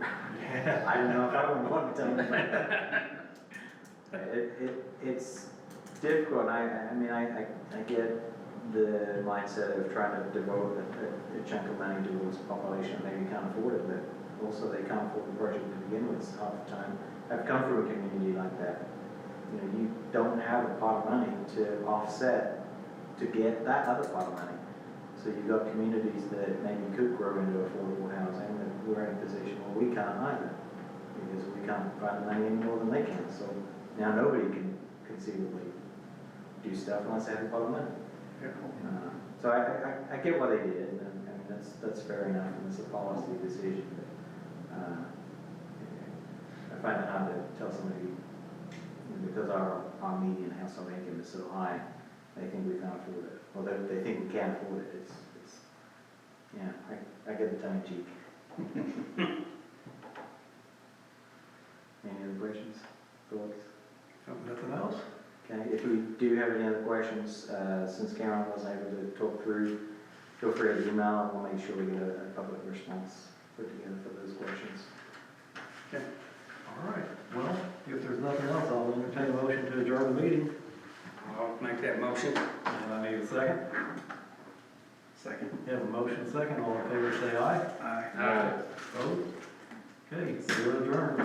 I don't know if I would want to tell them. It's difficult, I get the mindset of trying to devote a chunk of money towards a population that maybe can't afford it, but also they can't afford the project to begin with half the time. I've come from a community like that. You don't have a pot of money to offset to get that other pot of money. So you've got communities that maybe could grow into affordable housing, that we're in a position where we can't either, because we can't find the money any more than they can. So now nobody can conceivably do stuff unless they have a pot of money. So I get what they did, and that's fair enough, and it's a policy decision. But I find it hard to tell somebody, because our median household income is so high, they think we can't afford it, or they think we can't afford it. I get the tongue in cheek. Any other questions, thoughts? Nothing else? Okay, if we do have any other questions, since Karen wasn't able to talk through, feel free to email, and we'll make sure we get a public response put together for those questions. All right, well, if there's nothing else, I'll entertain a motion to adjourn the meeting. I'll make that motion. And I need a second. Second. You have a motion second, all in favor say aye. Aye. Aye. Opposed? Okay, so we're adjourned.